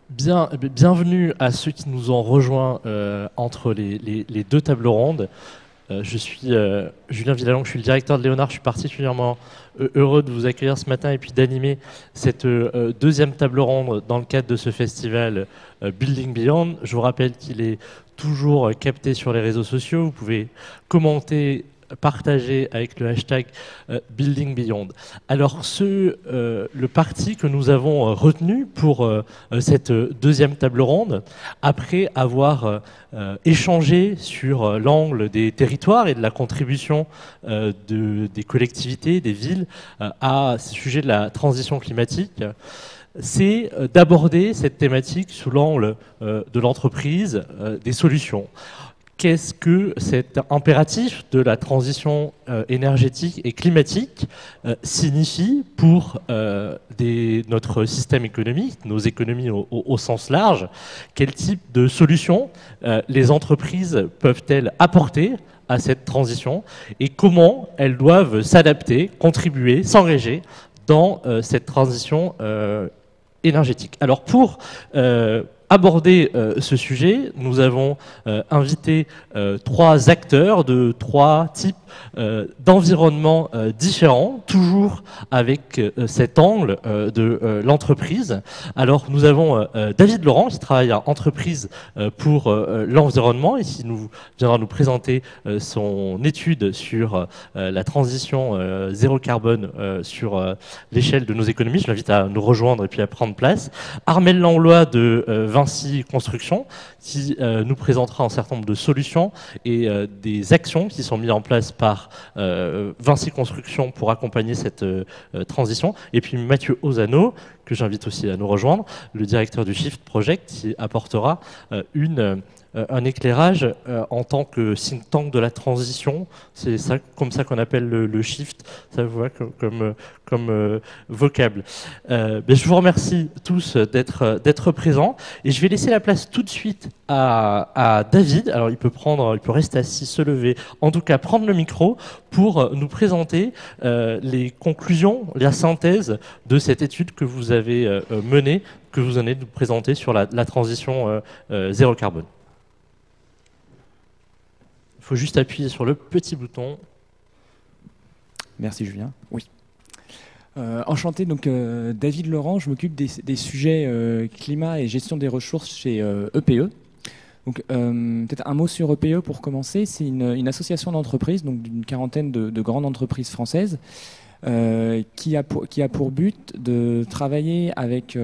Bienvenue à ceux qui nous ont rejoints entre les deux tables rondes. Je suis Julien Villalongue, je suis le directeur de Léonard. Je suis particulièrement heureux de vous accueillir ce matin et puis d'animer cette deuxième table ronde dans le cadre de ce festival Building Beyond. Je vous rappelle qu'il est toujours capté sur les réseaux sociaux. Vous pouvez commenter, partager avec le hashtag Building Beyond. Alors, le parti que nous avons retenu pour cette deuxième table ronde, après avoir échangé sur l'angle des territoires et de la contribution des collectivités, des villes à ce sujet de la transition climatique, c'est d'aborder cette thématique sous l'angle de l'entreprise, des solutions. Qu'est-ce que cet impératif de la transition énergétique et climatique signifie pour notre système économique, nos économies au sens large? Quel type de solutions les entreprises peuvent-elles apporter à cette transition et comment elles doivent s'adapter, contribuer, s'engager dans cette transition énergétique? Alors pour aborder ce sujet, nous avons invité trois acteurs de trois types d'environnements différents, toujours avec cet angle de l'entreprise. Alors nous avons David Laurent qui travaille à Entreprise pour l'environnement et qui viendra nous présenter son étude sur la transition zéro carbone sur l'échelle de nos économies. Je l'invite à nous rejoindre et puis à prendre place. Armelle Langlois de Vinci Construction qui nous présentera un certain nombre de solutions et des actions qui sont mises en place par Vinci Construction pour accompagner cette transition. Et puis Mathieu Ozano, que j'invite aussi à nous rejoindre, le directeur du Shift Project, qui apportera un éclairage en tant que think tank de la transition. C'est ça, comme ça qu'on appelle le Shift, ça vous voit comme vocable. Je vous remercie tous d'être présents et je vais laisser la place tout de suite à David. Alors il peut rester assis, se lever, en tout cas prendre le micro pour nous présenter les conclusions, la synthèse de cette étude que vous avez menée, que vous venez de nous présenter sur la transition zéro carbone. Il faut juste appuyer sur le petit bouton. Merci Julien. Oui. Enchanté, donc David Laurent, je m'occupe des sujets climat et gestion des ressources chez EPE. Donc peut-être un mot sur EPE pour commencer. C'est une association d'entreprises, donc d'une quarantaine de grandes entreprises françaises, qui a pour but de travailler avec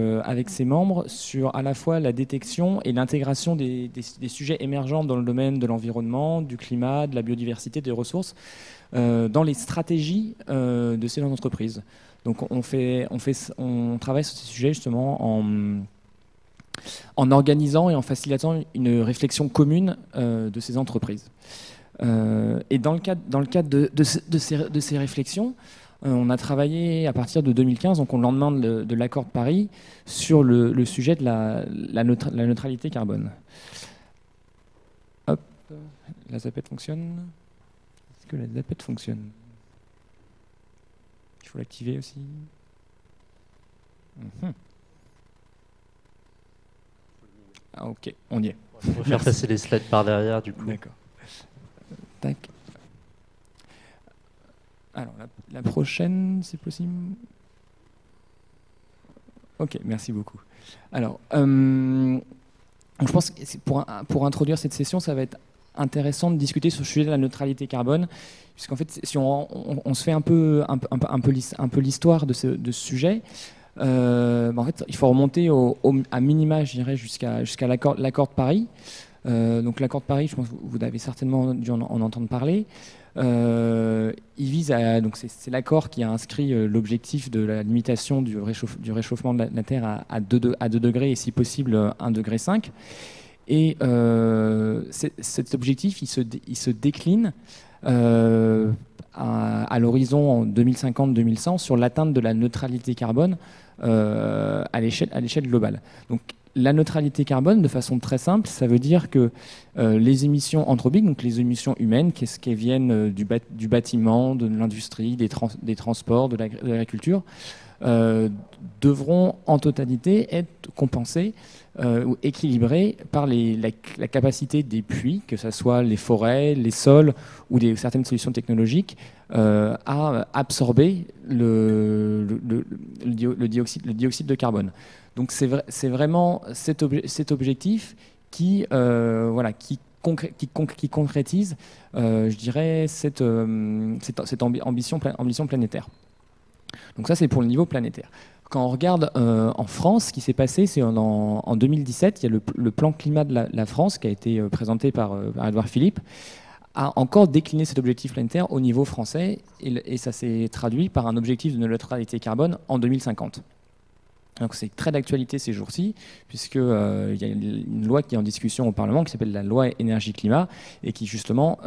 ses membres sur à la fois la détection et l'intégration des sujets émergents dans le domaine de l'environnement, du climat, de la biodiversité, des ressources, dans les stratégies de ces entreprises. Donc on travaille sur ces sujets justement en organisant et en facilitant une réflexion commune de ces entreprises. Et dans le cadre de ces réflexions, on a travaillé à partir de 2015, donc au lendemain de l'accord de Paris, sur le sujet de la neutralité carbone. Hop, la zapette fonctionne. Est-ce que la zapette fonctionne? Il faut l'activer aussi. Ah, ok, on y est. On va faire passer les slides par derrière, du coup. D'accord. Tac. Alors, la prochaine, c'est possible? Ok, merci beaucoup. Alors, je pense que pour introduire cette session, ça va être intéressant de discuter sur le sujet de la neutralité carbone, puisqu'en fait, si on se fait un peu l'histoire de ce sujet, en fait, il faut remonter à minima, je dirais, jusqu'à l'accord de Paris. Donc l'accord de Paris, je pense que vous avez certainement dû en entendre parler. Il vise donc c'est l'accord qui a inscrit l'objectif de la limitation du réchauffement de la Terre à 2 degrés et si possible 1,5 degré. Et cet objectif, il se décline à l'horizon en 2050-2100 sur l'atteinte de la neutralité carbone à l'échelle globale. Donc la neutralité carbone, de façon très simple, ça veut dire que les émissions anthropiques, donc les émissions humaines, qu'est-ce qui viennent du bâtiment, de l'industrie, des transports, de l'agriculture, devront en totalité être compensés ou équilibrés par la capacité des puits, que ce soit les forêts, les sols ou certaines solutions technologiques, à absorber le dioxyde de carbone. Donc c'est vraiment cet objectif qui concrétise, je dirais, cette ambition planétaire. Donc ça, c'est pour le niveau planétaire. Quand on regarde en France, ce qui s'est passé, c'est en 2017, il y a le plan climat de la France qui a été présenté par Édouard Philippe, a encore décliné cet objectif planétaire au niveau français, et ça s'est traduit par un objectif de neutralité carbone en 2050. Donc c'est très d'actualité ces jours-ci, puisqu'il y a une loi qui est en discussion au Parlement qui s'appelle la loi énergie-climat et qui justement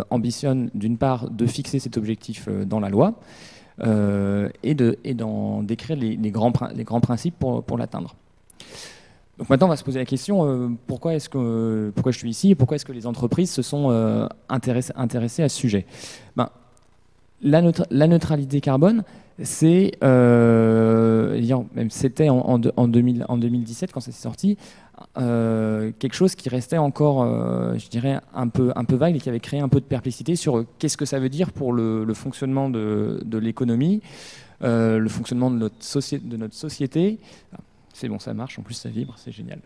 ambitionne d'une part de fixer cet objectif dans la loi et d'en décrire les grands principes pour l'atteindre. Donc maintenant on va se poser la question pourquoi je suis ici et pourquoi est-ce que les entreprises se sont intéressées à ce sujet. La neutralité carbone, c'était en 2017 quand ça s'est sorti, quelque chose qui restait encore, je dirais, un peu vague et qui avait créé un peu de perplexité sur qu'est-ce que ça veut dire pour le fonctionnement de l'économie, le fonctionnement de notre société. C'est bon, ça marche, en plus ça vibre, c'est génial.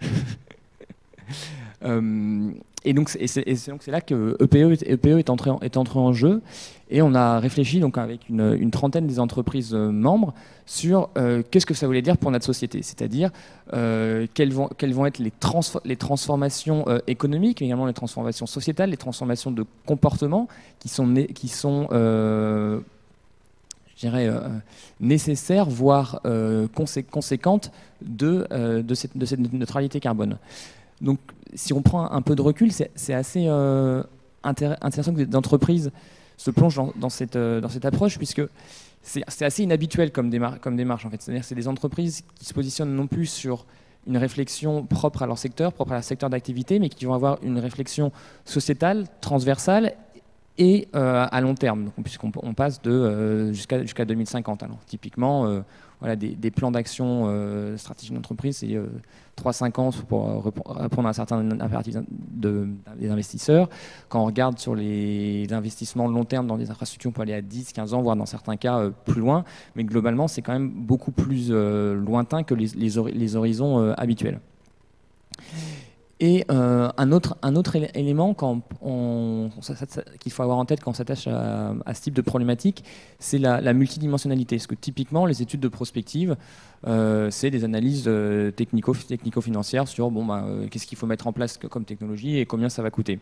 Et donc c'est là que EPE est entré en jeu, et on a réfléchi donc avec une trentaine des entreprises membres sur qu'est-ce que ça voulait dire pour notre société, c'est-à-dire quelles vont être les transformations économiques, mais également les transformations sociétales, les transformations de comportement qui sont je dirais, nécessaires, voire conséquentes de cette neutralité carbone. Donc, si on prend un peu de recul, c'est assez intéressant que des entreprises se plongent dans cette approche, puisque c'est assez inhabituel comme démarche, en fait. C'est-à-dire que c'est des entreprises qui se positionnent non plus sur une réflexion propre à leur secteur, propre à leur secteur d'activité, mais qui vont avoir une réflexion sociétale, transversale et à long terme, puisqu'on passe jusqu'à 2050. Alors, typiquement, voilà, des plans d'action stratégique d'entreprise, c'est 3-5 ans pour répondre à certains impératifs des investisseurs. Quand on regarde sur les investissements de long terme dans des infrastructures, on peut aller à 10-15 ans, voire dans certains cas plus loin, mais globalement, c'est quand même beaucoup plus lointain que les horizons habituels. Et un autre élément qu'il faut avoir en tête quand on s'attache à ce type de problématique, c'est la multidimensionnalité. Parce que typiquement, les études de prospective, c'est des analyses technico-financières sur qu'est-ce qu'il faut mettre en place comme technologie et combien ça va coûter.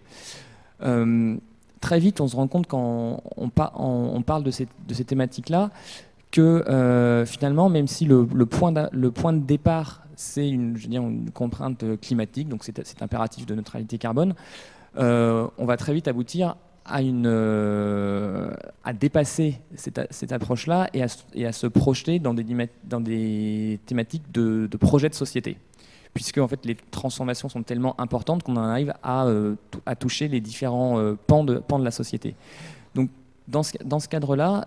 Très vite, on se rend compte quand on parle de ces thématiques-là que finalement, même si le point de départ, c'est une contrainte climatique, donc c'est impératif de neutralité carbone, on va très vite aboutir à dépasser cette approche-là et à se projeter dans des thématiques de projets de société. Puisque en fait, les transformations sont tellement importantes qu'on en arrive à toucher les différents pans de la société. Donc, dans ce cadre-là,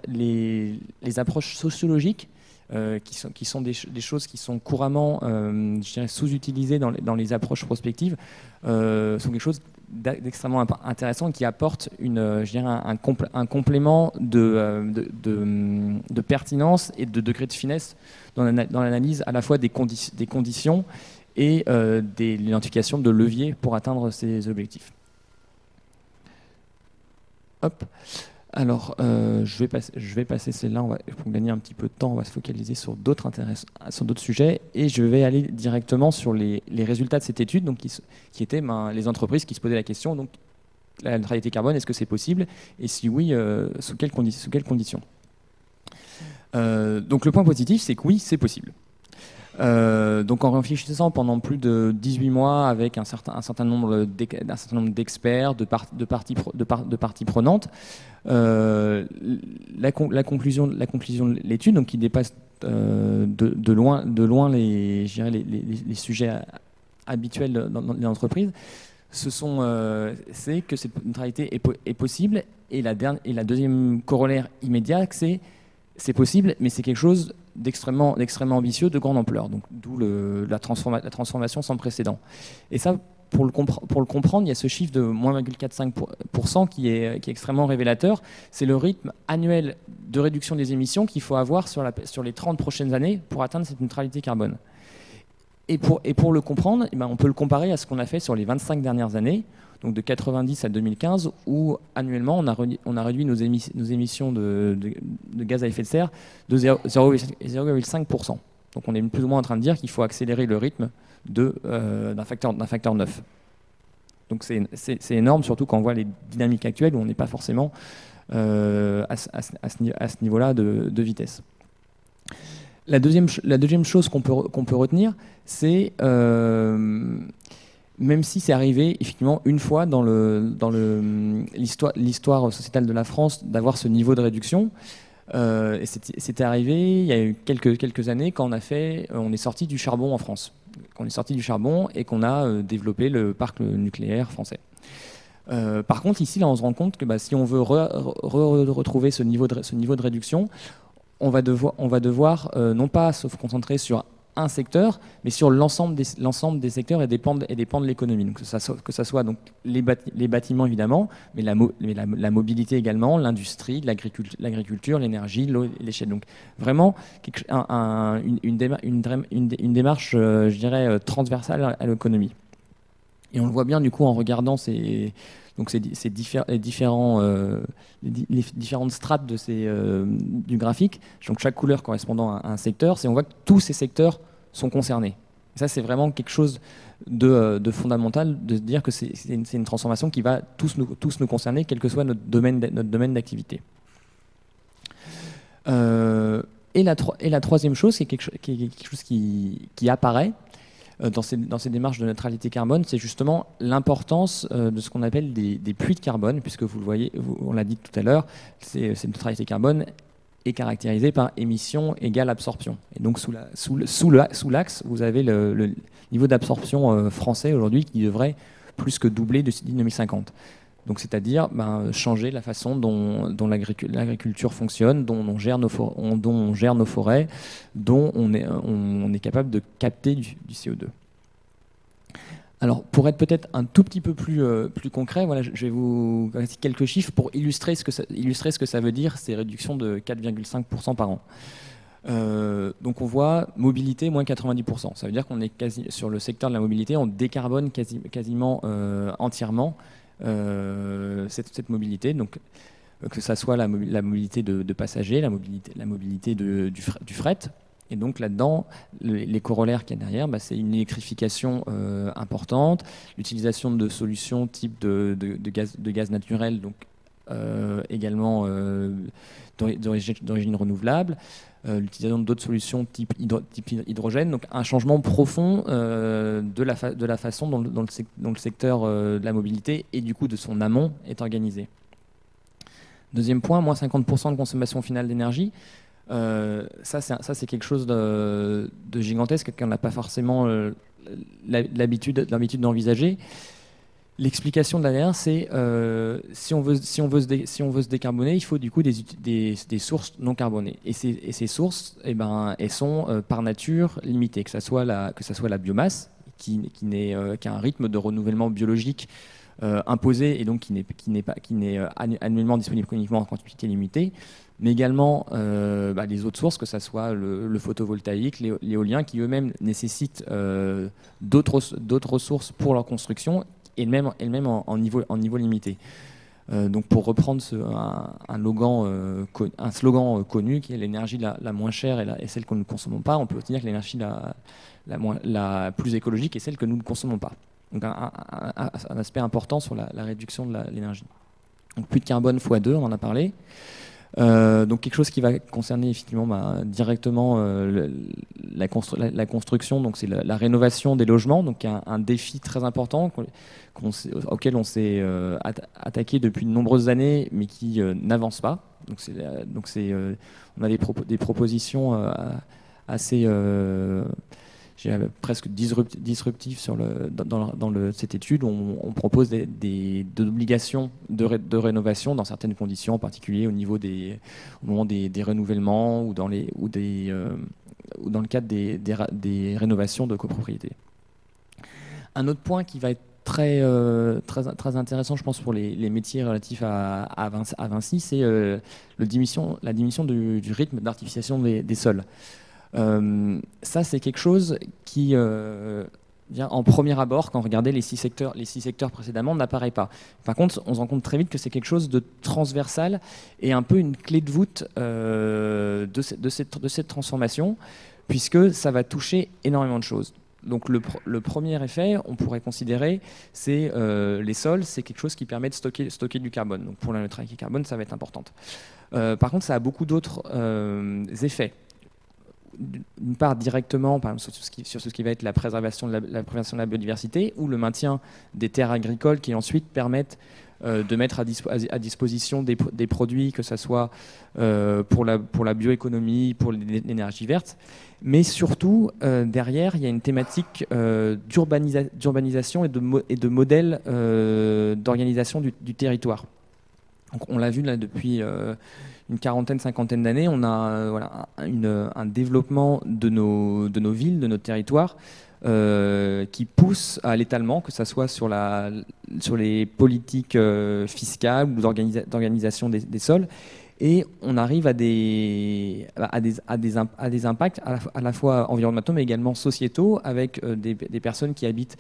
les approches sociologiques, qui sont des choses qui sont couramment je dirais, sous-utilisées dans les approches prospectives, sont quelque chose d'extrêmement intéressant qui apporte je dirais un complément de pertinence et de degré de finesse dans l'analyse à la fois des conditions et l'identification de leviers pour atteindre ces objectifs. Hop. Alors, je vais passer celle-là, pour gagner un petit peu de temps, on va se focaliser sur d'autres sujets, et je vais aller directement sur les résultats de cette étude, donc qui étaient les entreprises qui se posaient la question, donc la neutralité carbone, est-ce que c'est possible, et si oui, sous quelles conditions. Donc le point positif, c'est que oui, c'est possible. Donc en réfléchissant pendant plus de 18 mois avec un certain nombre d'experts, de parties prenantes, la conclusion de l'étude, donc qui dépasse de loin les sujets habituels dans les entreprises, c'est que cette neutralité est possible, et la deuxième corollaire immédiat, c'est C'est possible, mais c'est quelque chose d'extrêmement ambitieux, de grande ampleur. Donc, d'où la transformation sans précédent. Et ça, pour le comprendre, il y a ce chiffre de moins 0,45% qui est extrêmement révélateur. C'est le rythme annuel de réduction des émissions qu'il faut avoir sur les 30 prochaines années pour atteindre cette neutralité carbone. Et pour le comprendre, eh ben, on peut le comparer à ce qu'on a fait sur les 25 dernières années, donc de 90 à 2015, où annuellement on a réduit nos émissions de gaz à effet de serre de 0,5%. Donc on est plus ou moins en train de dire qu'il faut accélérer le rythme d'un facteur 9. Donc c'est énorme, surtout quand on voit les dynamiques actuelles où on n'est pas forcément à ce niveau-là de vitesse. La deuxième chose qu'on peut retenir, c'est, même si c'est arrivé effectivement une fois dans l'histoire sociétale de la France d'avoir ce niveau de réduction, c'était arrivé il y a eu quelques années quand on est sorti du charbon en France. Quand on est sorti du charbon et qu'on a développé le parc nucléaire français. Par contre, ici, là, on se rend compte que si on veut retrouver ce niveau de réduction, on va devoir non pas se concentrer sur un secteur, mais sur l'ensemble des secteurs et des pans de l'économie. Donc, que ça soit donc les bâtiments évidemment, mais la mobilité également, l'industrie, l'agriculture, l'énergie, l'eau, l'échelle. Donc vraiment une démarche, je dirais, transversale à l'économie. Et on le voit bien du coup en regardant les différentes strates du graphique, donc chaque couleur correspondant à un secteur, on voit que tous ces secteurs sont concernés. Et ça, c'est vraiment quelque chose de fondamental, de se dire que c'est une transformation qui va tous nous concerner, quel que soit notre domaine d'activité. Et la troisième chose, qui est quelque chose qui apparaît dans ces démarches de neutralité carbone, c'est justement l'importance de ce qu'on appelle des puits de carbone, puisque vous le voyez, on l'a dit tout à l'heure, cette neutralité carbone est caractérisée par émission égale absorption. Et donc sous l'axe, vous avez le niveau d'absorption français aujourd'hui qui devrait plus que doubler d'ici 2050. Donc c'est-à-dire changer la façon dont l'agriculture fonctionne, dont on gère nos forêts, dont on est capable de capter du CO2. Alors pour être peut-être un tout petit peu plus concret, voilà, je vais vous donner quelques chiffres pour illustrer ce que ça veut dire, ces réductions de 4,5% par an. Donc on voit mobilité moins 90%. Ça veut dire qu'on est sur le secteur de la mobilité, on décarbone quasiment entièrement cette mobilité, donc que ça soit la mobilité de passagers, la mobilité du fret. Et donc là-dedans, les corollaires qu'il y a derrière, c'est une électrification importante, l'utilisation de solutions type de gaz naturel, donc également d'origine renouvelable, l'utilisation d'autres solutions type hydrogène, donc un changement profond de la façon dont le secteur de la mobilité et du coup de son amont est organisé. Deuxième point, moins 50% de consommation finale d'énergie. Ça c'est quelque chose de gigantesque qu'on n'a pas forcément l'habitude d'envisager. L'explication derrière, c'est si on veut se décarboner, il faut du coup des sources non carbonées. Et ces sources, elles sont par nature limitées, que ça soit la biomasse, qui a un rythme de renouvellement biologique imposé et donc qui n'est annuellement disponible uniquement en quantité limitée, mais également les autres sources, que ce soit le photovoltaïque, l'éolien, qui eux-mêmes nécessitent d'autres ressources pour leur construction, et elles-mêmes en niveau limité. Donc pour reprendre un slogan connu qui est l'énergie la moins chère et celle que nous ne consommons pas, on peut aussi dire que l'énergie la plus écologique est celle que nous ne consommons pas. Donc un aspect important sur la réduction de l'énergie. Donc puits de carbone x2, on en a parlé. Donc quelque chose qui va concerner effectivement directement la construction, donc c'est la rénovation des logements, donc un défi très important auquel on s'est attaqué depuis de nombreuses années, mais qui n'avance pas. Donc on a des propositions assez presque disruptif dans cette étude. On propose des obligations de rénovation dans certaines conditions, en particulier au moment des renouvellements ou dans le cadre des rénovations de copropriété. Un autre point qui va être très intéressant, je pense, pour les métiers relatifs à Vinci, c'est la diminution du rythme d'artificialisation des sols. Ça, c'est quelque chose qui vient en premier abord, quand on regardait les six secteurs précédemment, n'apparaît pas. Par contre, on se rend compte très vite que c'est quelque chose de transversal et un peu une clé de voûte de cette transformation, puisque ça va toucher énormément de choses. Donc le premier effet, on pourrait considérer, c'est les sols, c'est quelque chose qui permet de stocker du carbone. Donc pour la neutralité carbone, ça va être important. Par contre, ça a beaucoup d'autres effets. D'une part, directement, par exemple, sur ce qui va être la préservation de la biodiversité ou le maintien des terres agricoles qui ensuite permettent de mettre à disposition des produits, que ce soit pour la bioéconomie, pour l'énergie verte. Mais surtout, derrière, il y a une thématique d'urbanisation et de modèle d'organisation du territoire. Donc, on l'a vu là depuis une quarantaine, cinquantaine d'années, on a un développement de nos villes, de nos territoires, qui pousse à l'étalement, que ce soit sur les politiques fiscales ou d'organisation des sols. Et on arrive à des impacts à la fois environnementaux mais également sociétaux, avec des personnes qui habitent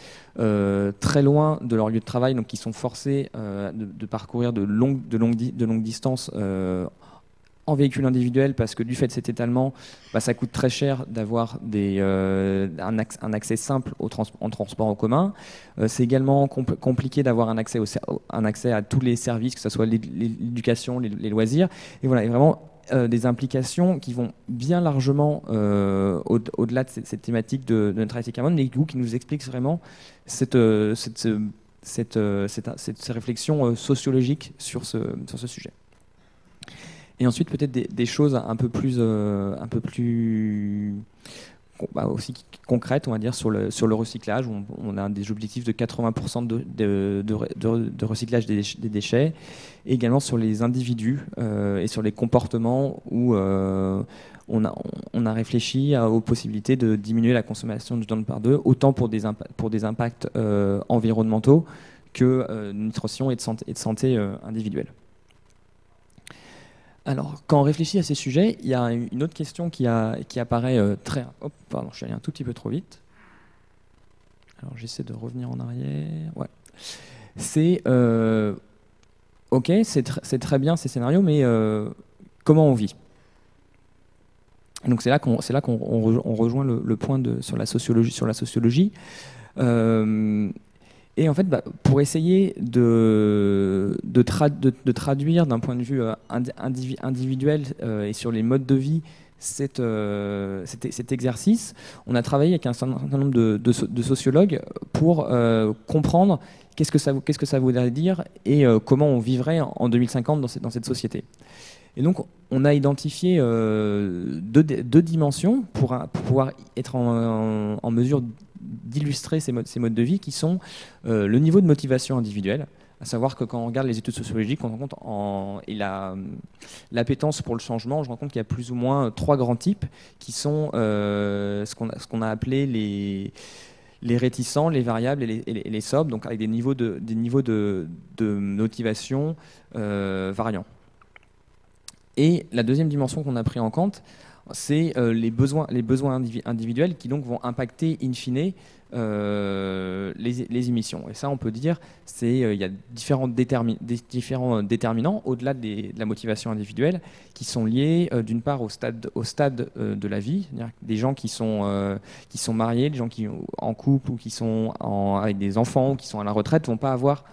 très loin de leur lieu de travail, donc qui sont forcées de parcourir de longues distances en véhicule individuel, parce que du fait de cet étalement, ça coûte très cher d'avoir un accès simple en transport en commun. C'est également compliqué d'avoir un accès à tous les services, que ce soit l'éducation, les loisirs. Et voilà, et vraiment des implications qui vont bien largement au-delà de cette thématique de neutralité carbone, mais qui nous expliquent vraiment ces réflexions sociologiques sur ce sujet. Et ensuite, peut-être des choses un peu plus aussi concrètes, on va dire, sur le recyclage. On a des objectifs de 80% de recyclage des déchets, et également sur les individus et sur les comportements où on a réfléchi aux possibilités de diminuer la consommation de viande par deux, autant pour des impacts environnementaux que de nutrition et de santé individuelle. Alors, quand on réfléchit à ces sujets, il y a une autre question qui apparaît pardon, je suis allé un tout petit peu trop vite. Alors, j'essaie de revenir en arrière. Ouais. C'est ok, c'est très bien ces scénarios, mais comment on vit? Donc c'est là qu'on rejoint le point sur la sociologie. Et en fait, pour essayer de traduire d'un point de vue individuel et sur les modes de vie cet exercice, on a travaillé avec un certain nombre de sociologues pour comprendre qu'est-ce que ça voudrait dire et comment on vivrait en 2050 dans cette société. Et donc, on a identifié deux dimensions pour pouvoir être en mesure d'illustrer ces modes de vie, qui sont le niveau de motivation individuelle, à savoir que quand on regarde les études sociologiques, on rend compte et l'appétence pour le changement, je rends compte qu'il y a plus ou moins trois grands types qui sont ce qu'on a appelé les réticents, les variables et les sobres, donc avec des niveaux de motivation variants. Et la deuxième dimension qu'on a pris en compte, c'est les besoins individuels qui donc vont impacter in fine les émissions. Et ça, on peut dire, il y a différents déterminants au-delà de la motivation individuelle qui sont liés d'une part au stade de la vie, c'est-à-dire des gens qui sont mariés, des gens qui sont en couple ou qui sont avec des enfants ou qui sont à la retraite vont pas avoir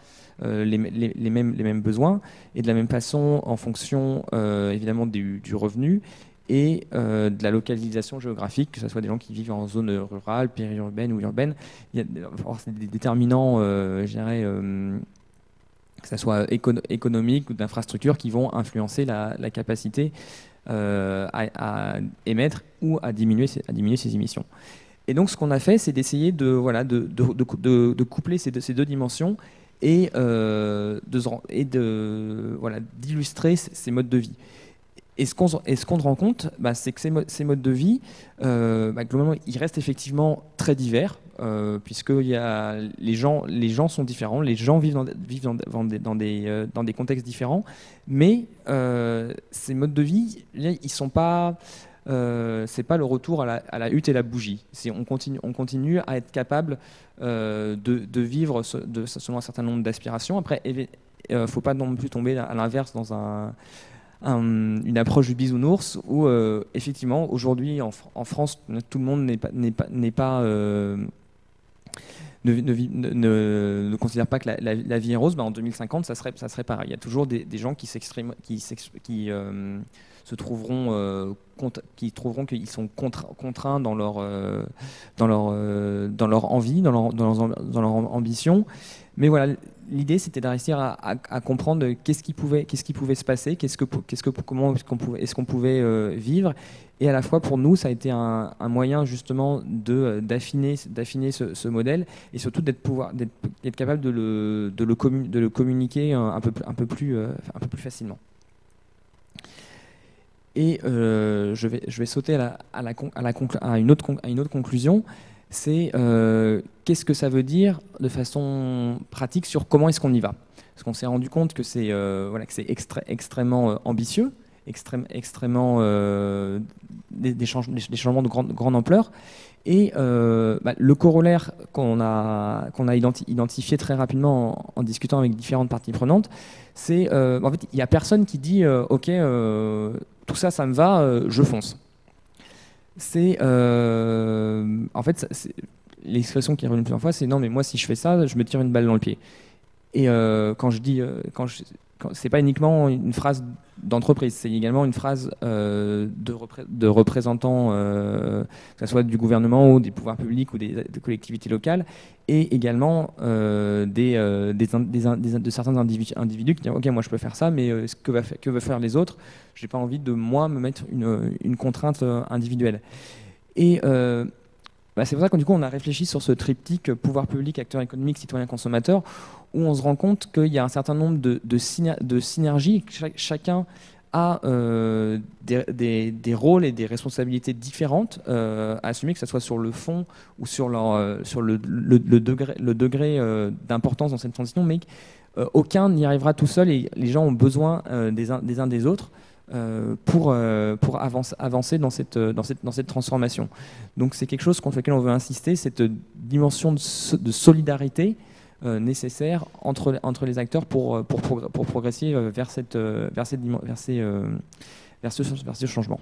les mêmes besoins, et de la même façon en fonction évidemment du revenu et de la localisation géographique, que ce soit des gens qui vivent en zone rurale, périurbaine ou urbaine. Il y a des déterminants, je dirais, que ce soit économique ou d'infrastructure, qui vont influencer la capacité à émettre ou à diminuer ces émissions. Et donc ce qu'on a fait, c'est d'essayer voilà, de coupler ces deux dimensions et voilà, d'illustrer ces modes de vie. Et ce qu'on se rend compte, bah, c'est que ces modes de vie, bah, globalement, ils restent effectivement très divers, puisque les gens sont différents, les gens vivent dans des contextes différents, mais ces modes de vie, ils sont pas... c'est pas le retour à la hutte et la bougie. On continue à être capable de vivre selon un certain nombre d'aspirations. Après, faut pas non plus tomber à l'inverse dans une approche du bisounours où effectivement aujourd'hui en France tout le monde ne considère pas que la vie est rose. Bah, en 2050 ça serait pareil. Il y a toujours des gens qui se trouveront qui trouveront qu'ils sont contraints dans leur envie, dans leur ambition. Mais voilà, l'idée c'était de réussir à comprendre qu'est-ce qui pouvait se passer, comment est-ce qu'on pouvait vivre. Et à la fois pour nous, ça a été un moyen justement d'affiner ce modèle et surtout d'être capable de le communiquer un peu plus facilement. Et je vais sauter à une autre conclusion. C'est qu'est-ce que ça veut dire de façon pratique sur comment est-ce qu'on y va. Parce qu'on s'est rendu compte que c'est extrêmement ambitieux, extrêmement des changements de grande ampleur. Et le corollaire qu'on a identifié très rapidement en discutant avec différentes parties prenantes, c'est en fait il n'y a personne qui dit ok, tout ça me va, je fonce. C'est en fait l'expression qui est revenue plusieurs fois, c'est non mais moi si je fais ça, je me tire une balle dans le pied. Et c'est pas uniquement une phrase d'entreprise, c'est également une phrase de représentants, que ce soit du gouvernement ou des pouvoirs publics ou des collectivités locales, et également de certains individus qui disent ok, moi je peux faire ça, mais que veulent faire les autres, j'ai pas envie de moi me mettre une contrainte individuelle. Et c'est pour ça que du coup on a réfléchi sur ce triptyque pouvoir public, acteur économique, citoyen, consommateur, où on se rend compte qu'il y a un certain nombre de synergies. Chacun a des rôles et des responsabilités différentes à assumer, que ce soit sur le fond ou sur le degré d'importance dans cette transition, mais aucun n'y arrivera tout seul et les gens ont besoin des uns des autres pour avancer dans cette transformation. Donc c'est quelque chose contre lequel on veut insister, cette dimension de solidarité nécessaire entre les acteurs pour progresser vers ce changement.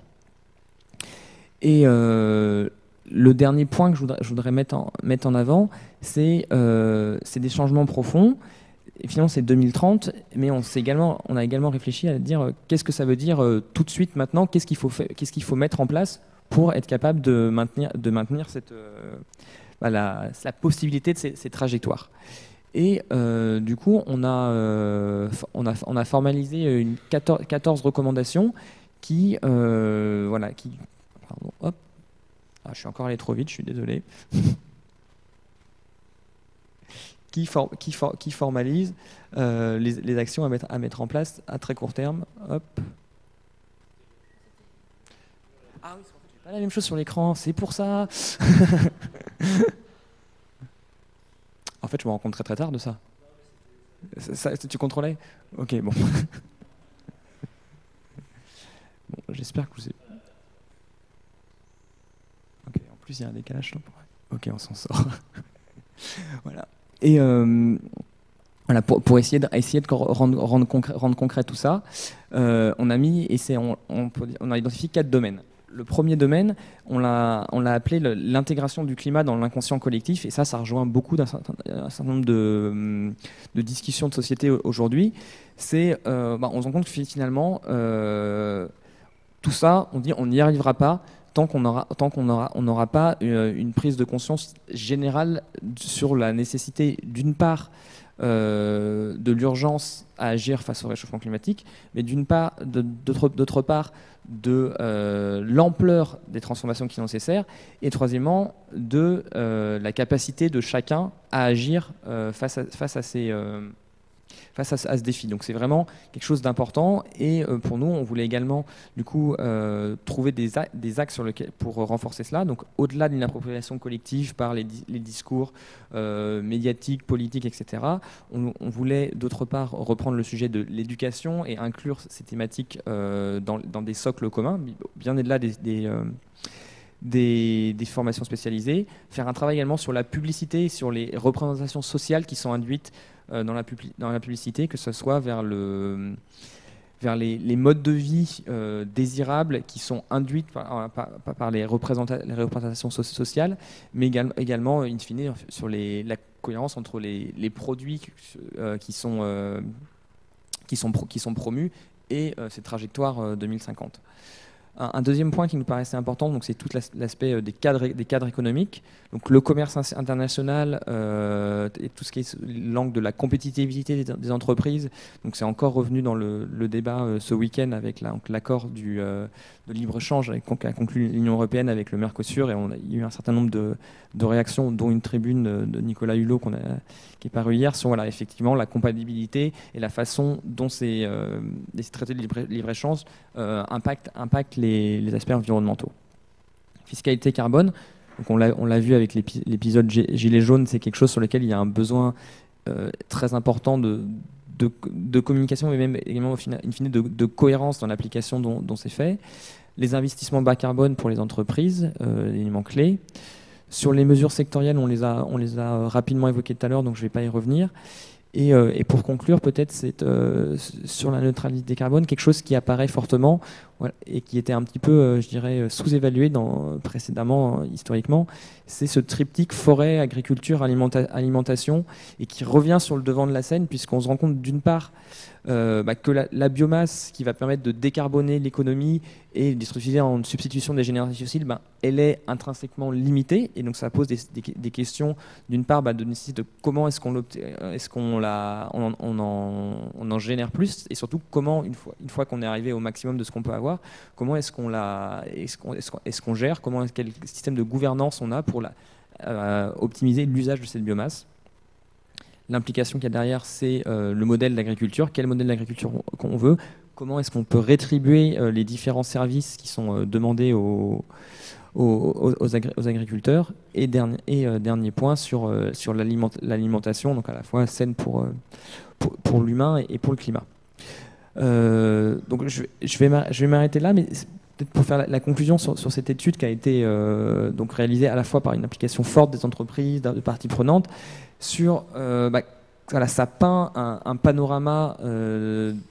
Et le dernier point que je voudrais mettre en avant, c'est des changements profonds. Et finalement, c'est 2030, mais on a également réfléchi à dire qu'est-ce que ça veut dire tout de suite, maintenant, qu'est-ce qu'il faut mettre en place pour être capable de maintenir la possibilité de ces trajectoires. Et du coup, on a formalisé 14 recommandations qui pardon, hop, je suis encore allé trop vite, je suis désolé. Qui formalise les actions à mettre en place à très court terme. Hop. Ah oui, c'est pas la même chose sur l'écran, c'est pour ça. En fait, je me rends compte très tard de ça. Tu contrôlais? Ok, bon. Bon, j'espère que vous avez... Ok, en plus il y a un décalage. Ok, on s'en sort. Voilà. Et voilà, pour essayer de rendre concret tout ça, on a identifié 4 domaines. Le premier domaine, on l'a appelé l'intégration du climat dans l'inconscient collectif, et ça rejoint beaucoup d'un certain nombre de discussions de société aujourd'hui. On se rend compte que finalement, tout ça, on dit on n'y arrivera pas tant qu'on n'aura pas une prise de conscience générale sur la nécessité, d'une part, de l'urgence à agir face au réchauffement climatique, mais d'autre part de l'ampleur des transformations qui sont nécessaires, et troisièmement de la capacité de chacun à agir face à ce défi. Donc c'est vraiment quelque chose d'important, et pour nous on voulait également du coup trouver des axes pour renforcer cela. Donc au-delà d'une appropriation collective par les discours médiatiques, politiques, etc., on voulait d'autre part reprendre le sujet de l'éducation et inclure ces thématiques dans des socles communs, bien au-delà des formations spécialisées, faire un travail également sur la publicité, sur les représentations sociales qui sont induites dans la publicité, que ce soit vers les modes de vie désirables qui sont induites par les représentations sociales, mais également, in fine, sur la cohérence entre les produits qui sont promus et ces trajectoires 2050. Un deuxième point qui nous paraissait important, donc c'est tout l'aspect des cadres économiques. Donc le commerce international et tout ce qui est l'angle de la compétitivité des entreprises. Donc c'est encore revenu dans le débat ce week-end avec l'accord de libre-échange qu'a conclu l'Union européenne avec le Mercosur, et il y a eu un certain nombre de réactions, dont une tribune de Nicolas Hulot qui est parue hier sur effectivement la compatibilité et la façon dont ces traités de libre-échange impactent les aspects environnementaux. Fiscalité carbone, donc on l'a vu avec l'épisode Gilets jaunes, c'est quelque chose sur lequel il y a un besoin très important de communication, mais même également in fine de cohérence dans l'application dont c'est fait. Les investissements bas carbone pour les entreprises, élément clé. Sur les mesures sectorielles, on les a rapidement évoquées tout à l'heure, donc je ne vais pas y revenir. Et pour conclure, peut-être sur la neutralité carbone, quelque chose qui apparaît fortement et qui était un petit peu, je dirais, sous-évalué précédemment, historiquement, c'est ce triptyque forêt, agriculture, alimentation, et qui revient sur le devant de la scène, puisqu'on se rend compte d'une part que la biomasse qui va permettre de décarboner l'économie et d'utiliser en substitution des énergies fossiles, elle est intrinsèquement limitée, et donc ça pose des questions d'une part de nécessité de comment est-ce qu'on en génère plus, et surtout comment une fois qu'on est arrivé au maximum de ce qu'on peut avoir, comment est-ce qu'on gère, quel système de gouvernance on a pour optimiser l'usage de cette biomasse. L'implication qu'il y a derrière, c'est le modèle d'agriculture. Quel modèle d'agriculture qu'on veut? Comment est-ce qu'on peut rétribuer les différents services qui sont demandés aux agriculteurs? Et dernier point sur l'alimentation, donc à la fois saine pour l'humain et pour le climat. Donc je vais m'arrêter là, mais peut-être pour faire la conclusion sur cette étude qui a été donc réalisée à la fois par une implication forte des entreprises, de parties prenantes, ça peint un panorama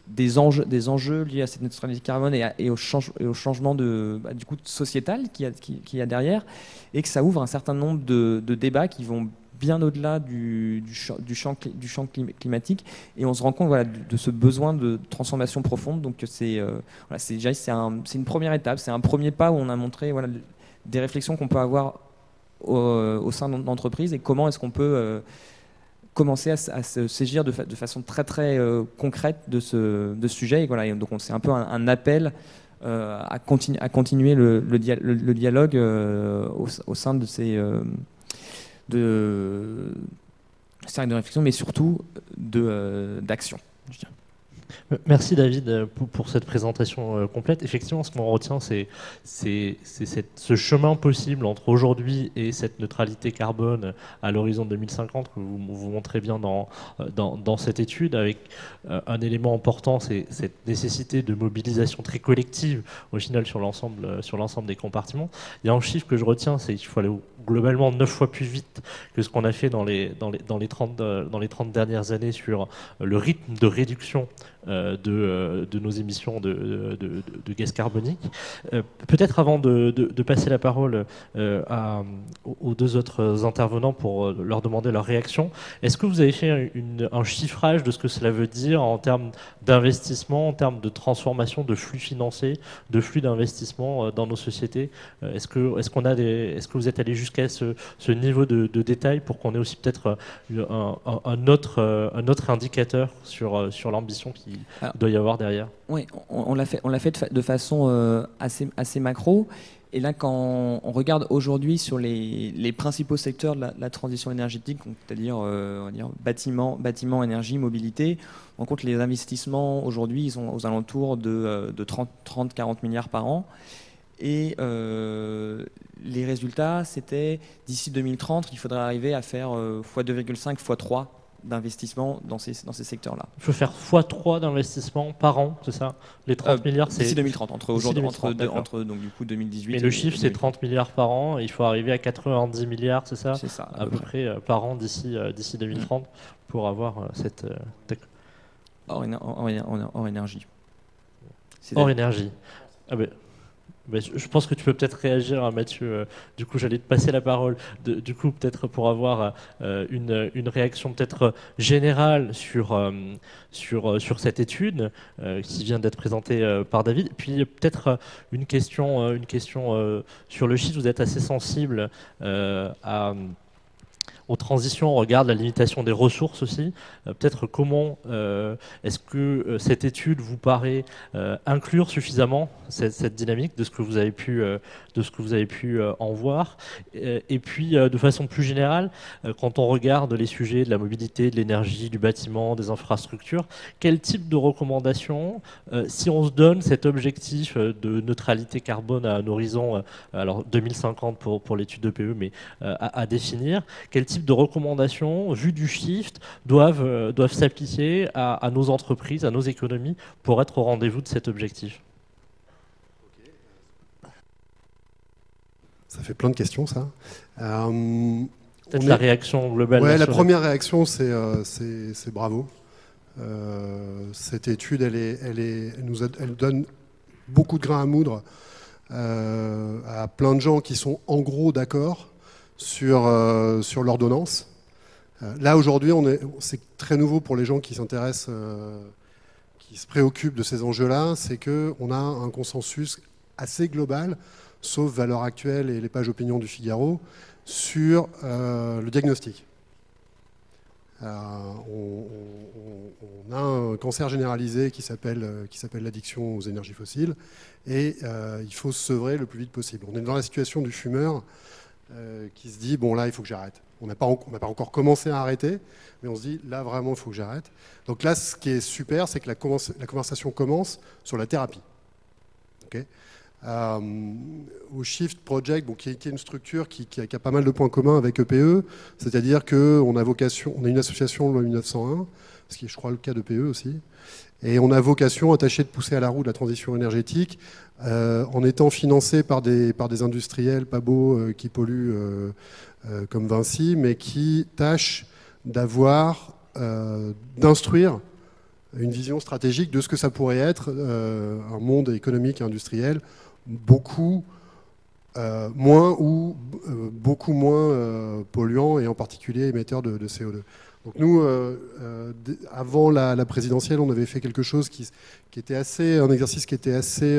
des enjeux liés à cette neutralité carbone et au changement du coup sociétal qu'il y a derrière, et que ça ouvre un certain nombre de débats qui vont bien au-delà du champ climatique, et on se rend compte de ce besoin de transformation profonde. Donc c'est une première étape, c'est un premier pas où on a montré des réflexions qu'on peut avoir au sein d'entreprises, et comment est-ce qu'on peut commencer à se saisir de façon très très concrète de ce sujet. Et donc c'est un peu un appel à continuer le dialogue au sein de ces cercles de réflexion, mais surtout d'action. Merci David pour cette présentation complète. Effectivement, ce qu'on retient, c'est ce chemin possible entre aujourd'hui et cette neutralité carbone à l'horizon 2050 que vous montrez bien dans cette étude, avec un élément important, c'est cette nécessité de mobilisation très collective au final sur l'ensemble des compartiments. Il y a un chiffre que je retiens, c'est qu'il faut aller globalement 9 fois plus vite que ce qu'on a fait dans les 30 dernières années sur le rythme de réduction de nos émissions de gaz carbonique. Peut-être avant de passer la parole aux deux autres intervenants pour leur demander leur réaction, est-ce que vous avez fait un chiffrage de ce que cela veut dire en termes d'investissement, en termes de transformation de flux financiers, de flux d'investissement dans nos sociétés? Est-ce que vous êtes allé jusqu'à ce niveau de détail pour qu'on ait aussi peut-être un autre indicateur sur l'ambition qu'il doit y avoir derrière? Oui, on l'a fait de façon assez macro. Et là, quand on regarde aujourd'hui sur les principaux secteurs de la transition énergétique, c'est-à-dire on va dire bâtiment, énergie, mobilité, on compte les investissements aujourd'hui, ils sont aux alentours de 30-40 milliards par an. Et les résultats, c'était d'ici 2030, il faudrait arriver à faire x2,5, x3 d'investissement dans ces secteurs-là. Il faut faire x3 d'investissement par an, c'est ça? Les 30 milliards, c'est... D'ici 2030, entre donc, du coup 2018 et le chiffre, c'est 30 milliards par an, et il faut arriver à 90 milliards, c'est ça? C'est ça. À peu près par an d'ici 2030 pour avoir cette... hors énergie. Hors énergie. Ah ben... Je pense que tu peux peut-être réagir, Mathieu. Du coup, j'allais te passer la parole. Du coup, peut-être pour avoir une réaction peut-être générale sur cette étude qui vient d'être présentée par David. Puis peut-être une question sur le chiffre. Vous êtes assez sensible aux transitions, on regarde la limitation des ressources aussi. Peut-être comment est-ce que cette étude vous paraît inclure suffisamment cette dynamique de ce que vous avez pu en voir. Et puis, de façon plus générale, quand on regarde les sujets de la mobilité, de l'énergie, du bâtiment, des infrastructures, quel type de recommandations, si on se donne cet objectif de neutralité carbone à un horizon, alors 2050 pour l'étude d'EPE, mais à définir, quel type de recommandations, vues du shift, doivent s'appliquer à nos entreprises, à nos économies, pour être au rendez-vous de cet objectif? Ça fait plein de questions, ça. Peut-être la réaction globale. Ouais, la première réaction, c'est bravo. Cette étude, elle donne beaucoup de grains à moudre à plein de gens qui sont en gros d'accord sur l'ordonnance. Là, aujourd'hui, c'est très nouveau pour les gens qui s'intéressent, qui se préoccupent de ces enjeux-là, c'est qu'on a un consensus assez global, sauf Valeurs Actuelles et les pages opinion du Figaro, sur le diagnostic. On a un cancer généralisé qui s'appelle l'addiction aux énergies fossiles, et il faut se sevrer le plus vite possible. On est dans la situation du fumeur qui se dit, bon là, il faut que j'arrête. On n'a pas encore commencé à arrêter, mais on se dit, là, vraiment, il faut que j'arrête. Donc là, ce qui est super, c'est que la conversation commence sur la thérapie. Okay, au Shift Project, qui est une structure qui a pas mal de points communs avec EPE, c'est-à-dire qu'on a une association loi 1901, ce qui est, je crois, le cas d'EPE aussi, et on a vocation attachée de pousser à la roue de la transition énergétique en étant financé par des industriels pas beaux qui polluent comme Vinci, mais qui tâchent d'instruire une vision stratégique de ce que ça pourrait être un monde économique et industriel beaucoup moins polluant, et en particulier émetteur de CO2. Donc nous, avant la présidentielle, on avait fait quelque chose qui était un exercice qui était assez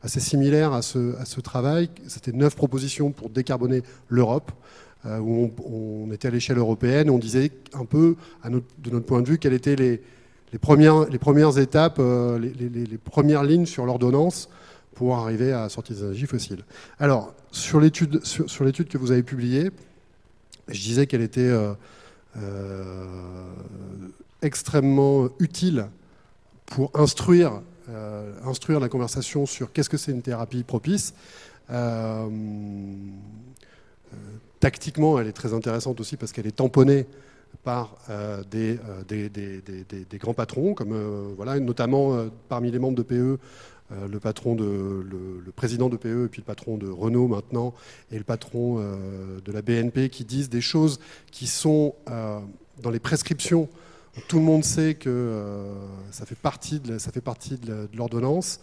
similaire à ce travail. C'était 9 propositions pour décarboner l'Europe, où on était à l'échelle européenne, et on disait un peu, de notre point de vue, quelles étaient les premières étapes, les premières lignes sur l'ordonnance pour arriver à sortir des énergies fossiles. Alors, sur l'étude que vous avez publiée, je disais qu'elle était extrêmement utile pour instruire la conversation sur qu'est-ce que c'est une thérapie propice. Tactiquement, elle est très intéressante aussi parce qu'elle est tamponnée par des grands patrons, comme notamment parmi les membres de PE, le président de PE, et puis le patron de Renault maintenant, et le patron de la BNP, qui disent des choses qui sont dans les prescriptions Tout le monde sait que ça fait partie de l'ordonnance.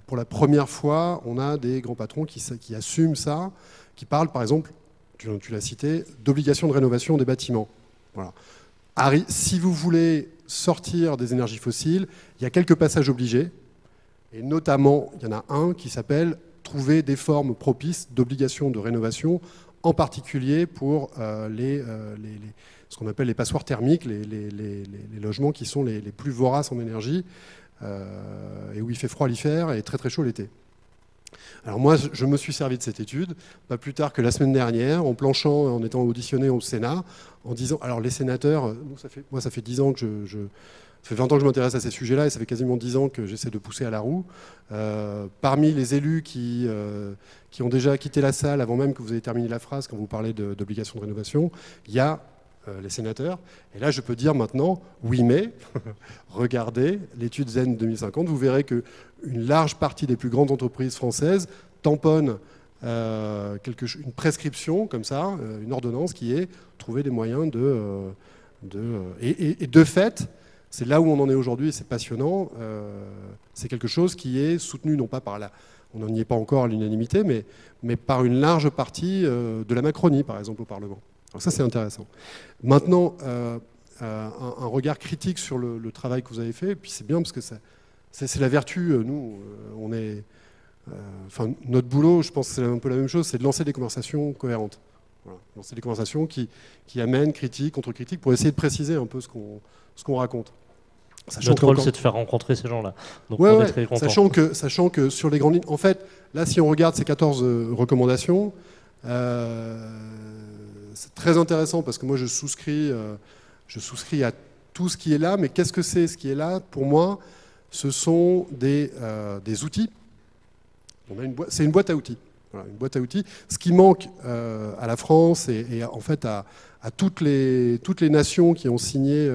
Pour la première fois, on a des grands patrons qui assument ça, qui parlent, par exemple, tu l'as cité, d'obligation de rénovation des bâtiments. Voilà. Si vous voulez sortir des énergies fossiles, il y a quelques passages obligés, et notamment, il y en a un qui s'appelle « Trouver des formes propices d'obligation de rénovation », en particulier pour ce qu'on appelle les passoires thermiques, les logements qui sont les plus voraces en énergie, et où il fait froid l'hiver et très très chaud l'été. Alors moi, je me suis servi de cette étude, pas plus tard que la semaine dernière, en planchant, en étant auditionné au Sénat, en disant, alors les sénateurs, moi ça fait 10 ans que ça fait 20 ans que je m'intéresse à ces sujets-là, et ça fait quasiment 10 ans que j'essaie de pousser à la roue. Parmi les élus qui ont déjà quitté la salle avant même que vous ayez terminé la phrase, quand vous parlez d'obligation de rénovation, il y a les sénateurs. Et là, je peux dire maintenant, oui, mais regardez l'étude ZEN 2050, vous verrez qu'une large partie des plus grandes entreprises françaises tamponnent une prescription comme ça, une ordonnance qui est trouver des moyens et de fait, c'est là où on en est aujourd'hui et c'est passionnant, c'est quelque chose qui est soutenu non pas par on n'en y est pas encore à l'unanimité, mais par une large partie de la Macronie, par exemple, au Parlement. Alors ça, c'est intéressant. Maintenant, un regard critique sur le travail que vous avez fait, et puis c'est bien parce que c'est la vertu, nous, on est... notre boulot, je pense que c'est un peu la même chose, c'est de lancer des conversations cohérentes. Voilà. Lancer des conversations qui amènent critique, contre-critique, pour essayer de préciser un peu ce qu'on raconte. Notre rôle, c'est de faire rencontrer ces gens-là. Donc ouais, on est très contents. Sachant que sur les grandes lignes, en fait, là, si on regarde ces 14 recommandations, c'est très intéressant parce que moi, je souscris à tout ce qui est là, mais qu'est-ce que c'est ce qui est là? Pour moi, ce sont des outils. C'est une boîte à outils. Voilà, une boîte à outils. Ce qui manque à la France et en fait à toutes les nations qui ont signé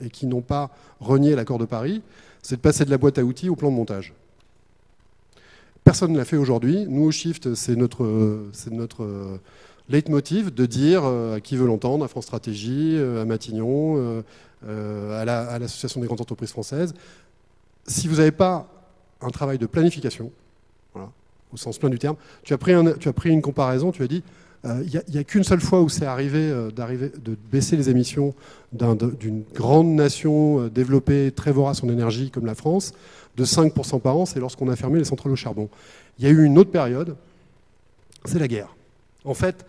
et qui n'ont pas renié l'accord de Paris, c'est de passer de la boîte à outils au plan de montage. Personne ne l'a fait aujourd'hui. Nous, au Shift, c'est notre leitmotiv de dire à qui veut l'entendre, à France Stratégie, à Matignon, à l'Association des grandes entreprises françaises, si vous n'avez pas un travail de planification, voilà, au sens plein du terme, tu as pris une comparaison, tu as dit, il n'y a qu'une seule fois où c'est arrivé de baisser les émissions d'une grande nation développée, très vorace en énergie comme la France, de 5% par an, c'est lorsqu'on a fermé les centrales au charbon. Il y a eu une autre période, c'est la guerre. En fait,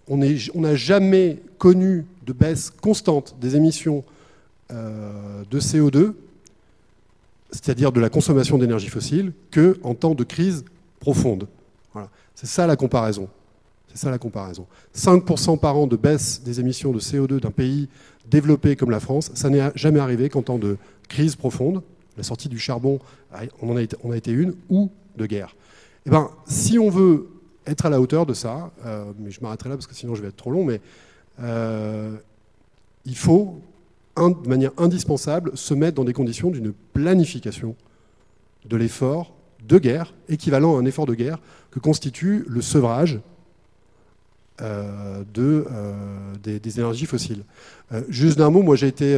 on n'a jamais connu de baisse constante des émissions de CO2, c'est-à-dire de la consommation d'énergie fossile, qu'en temps de crise profonde. Voilà. C'est ça la comparaison. 5% par an de baisse des émissions de CO2 d'un pays développé comme la France, ça n'est jamais arrivé qu'en temps de crise profonde, la sortie du charbon, on a été une, ou de guerre. Eh ben, si on veut être à la hauteur de ça, mais je m'arrêterai là parce que sinon je vais être trop long, mais il faut, de manière indispensable, se mettre dans des conditions d'une planification de l'effort de guerre, équivalent à un effort de guerre que constitue le sevrage des énergies fossiles. Juste d'un mot, moi j'ai été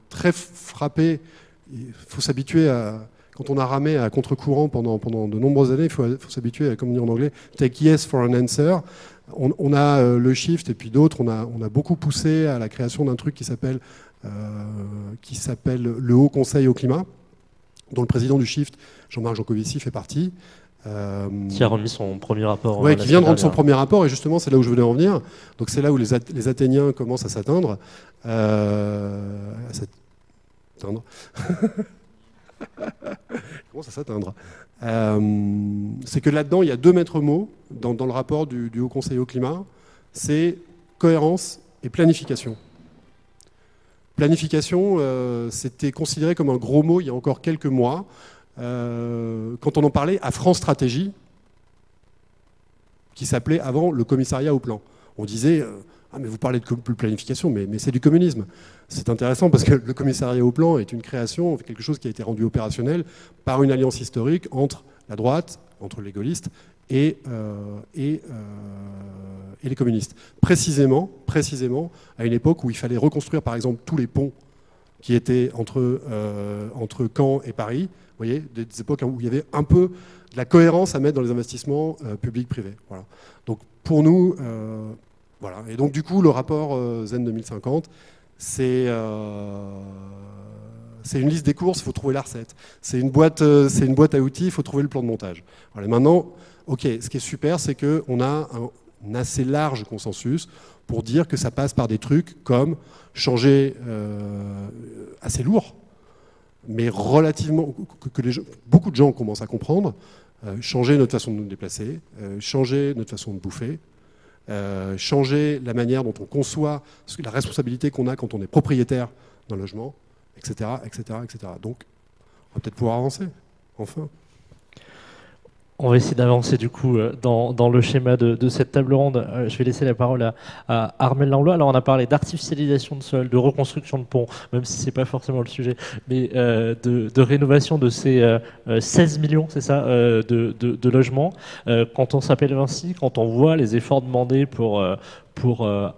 très frappé, il faut s'habituer à... Quand on a ramé à contre-courant pendant de nombreuses années, il faut s'habituer à, comme dire en anglais, take yes for an answer. On a le Shift et puis d'autres, on a beaucoup poussé à la création d'un truc qui s'appelle le Haut Conseil au climat, dont le président du Shift, Jean-Marc Jancovici, fait partie. Qui a remis son premier rapport. Oui, qui vient de rendre son premier rapport, et justement, c'est là où je voulais en venir. Donc c'est là où les Athéniens commencent à s'atteindre. Comment ça s'atteindre? C'est que là-dedans, il y a deux maîtres mots dans le rapport du Haut Conseil au climat, c'est cohérence et planification. Planification, c'était considéré comme un gros mot il y a encore quelques mois, quand on en parlait à France Stratégie, qui s'appelait avant le commissariat au plan. On disait ah, mais vous parlez de planification, mais c'est du communisme. C'est intéressant parce que le commissariat au plan est une création, quelque chose qui a été rendu opérationnel par une alliance historique entre la droite, entre les gaullistes et les communistes. Précisément, à une époque où il fallait reconstruire, par exemple, tous les ponts qui étaient entre Caen et Paris. Vous voyez, des époques où il y avait un peu de la cohérence à mettre dans les investissements publics-privés. Voilà. Donc pour nous, voilà. Et donc du coup, le rapport Zen 2050, c'est une liste des courses, il faut trouver la recette. C'est une boîte à outils, il faut trouver le plan de montage. Voilà. Maintenant, ok, ce qui est super, c'est qu'on a un assez large consensus pour dire que ça passe par des trucs comme changer, assez lourd, mais relativement, beaucoup de gens commencent à comprendre, changer notre façon de nous déplacer, changer notre façon de bouffer, changer la manière dont on conçoit la responsabilité qu'on a quand on est propriétaire d'un logement, etc., etc., etc. Donc, on va peut-être pouvoir avancer, enfin. On va essayer d'avancer du coup dans le schéma de cette table ronde. Je vais laisser la parole à Armelle Langlois. Alors on a parlé d'artificialisation de sol, de reconstruction de ponts, même si c'est pas forcément le sujet, mais de rénovation de ces 16 millions, c'est ça, de logements. Quand on s'appelle Vinci, quand on voit les efforts demandés pour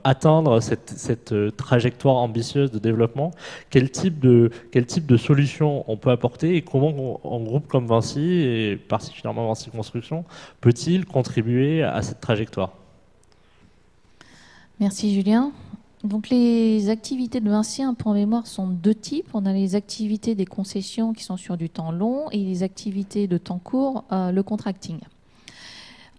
atteindre cette trajectoire ambitieuse de développement, quel type de solution on peut apporter et comment un groupe comme Vinci, et particulièrement Vinci Construction, peut-il contribuer à cette trajectoire? Merci Julien. Donc les activités de Vinci, pour mémoire, sont de deux types. On a les activités des concessions qui sont sur du temps long et les activités de temps court, le contracting.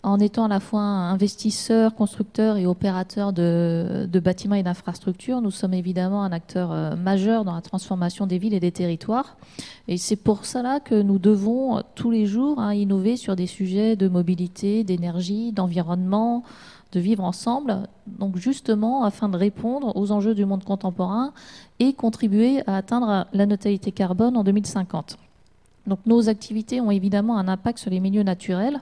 En étant à la fois investisseur, constructeur et opérateur de bâtiments et d'infrastructures, nous sommes évidemment un acteur majeur dans la transformation des villes et des territoires. Et c'est pour cela que nous devons tous les jours innover sur des sujets de mobilité, d'énergie, d'environnement, de vivre ensemble, donc justement afin de répondre aux enjeux du monde contemporain et contribuer à atteindre la neutralité carbone en 2050. Donc nos activités ont évidemment un impact sur les milieux naturels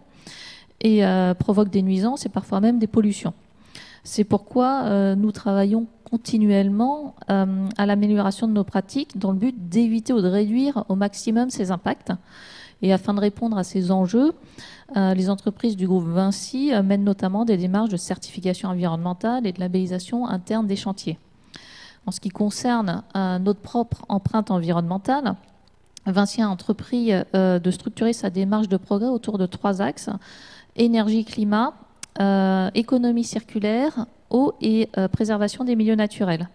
et provoquent des nuisances et parfois même des pollutions. C'est pourquoi nous travaillons continuellement à l'amélioration de nos pratiques dans le but d'éviter ou de réduire au maximum ces impacts. Et afin de répondre à ces enjeux, les entreprises du groupe Vinci mènent notamment des démarches de certification environnementale et de labellisation interne des chantiers. En ce qui concerne notre propre empreinte environnementale, Vinci a entrepris de structurer sa démarche de progrès autour de 3 axes: énergie-climat, économie circulaire, eau et préservation des milieux naturels.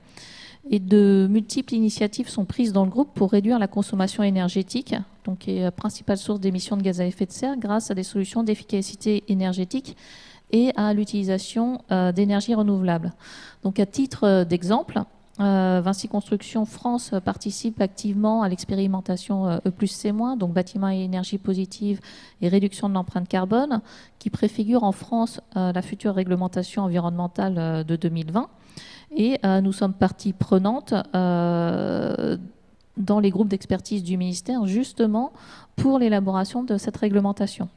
Et de multiples initiatives sont prises dans le groupe pour réduire la consommation énergétique, donc qui est principale source d'émissions de gaz à effet de serre, grâce à des solutions d'efficacité énergétique et à l'utilisation d'énergies renouvelables. Donc à titre d'exemple, Vinci Construction France participe activement à l'expérimentation E+C-, donc bâtiments et énergie positive et réduction de l'empreinte carbone, qui préfigure en France la future réglementation environnementale de 2020. Et nous sommes partie prenante dans les groupes d'expertise du ministère, justement pour l'élaboration de cette réglementation.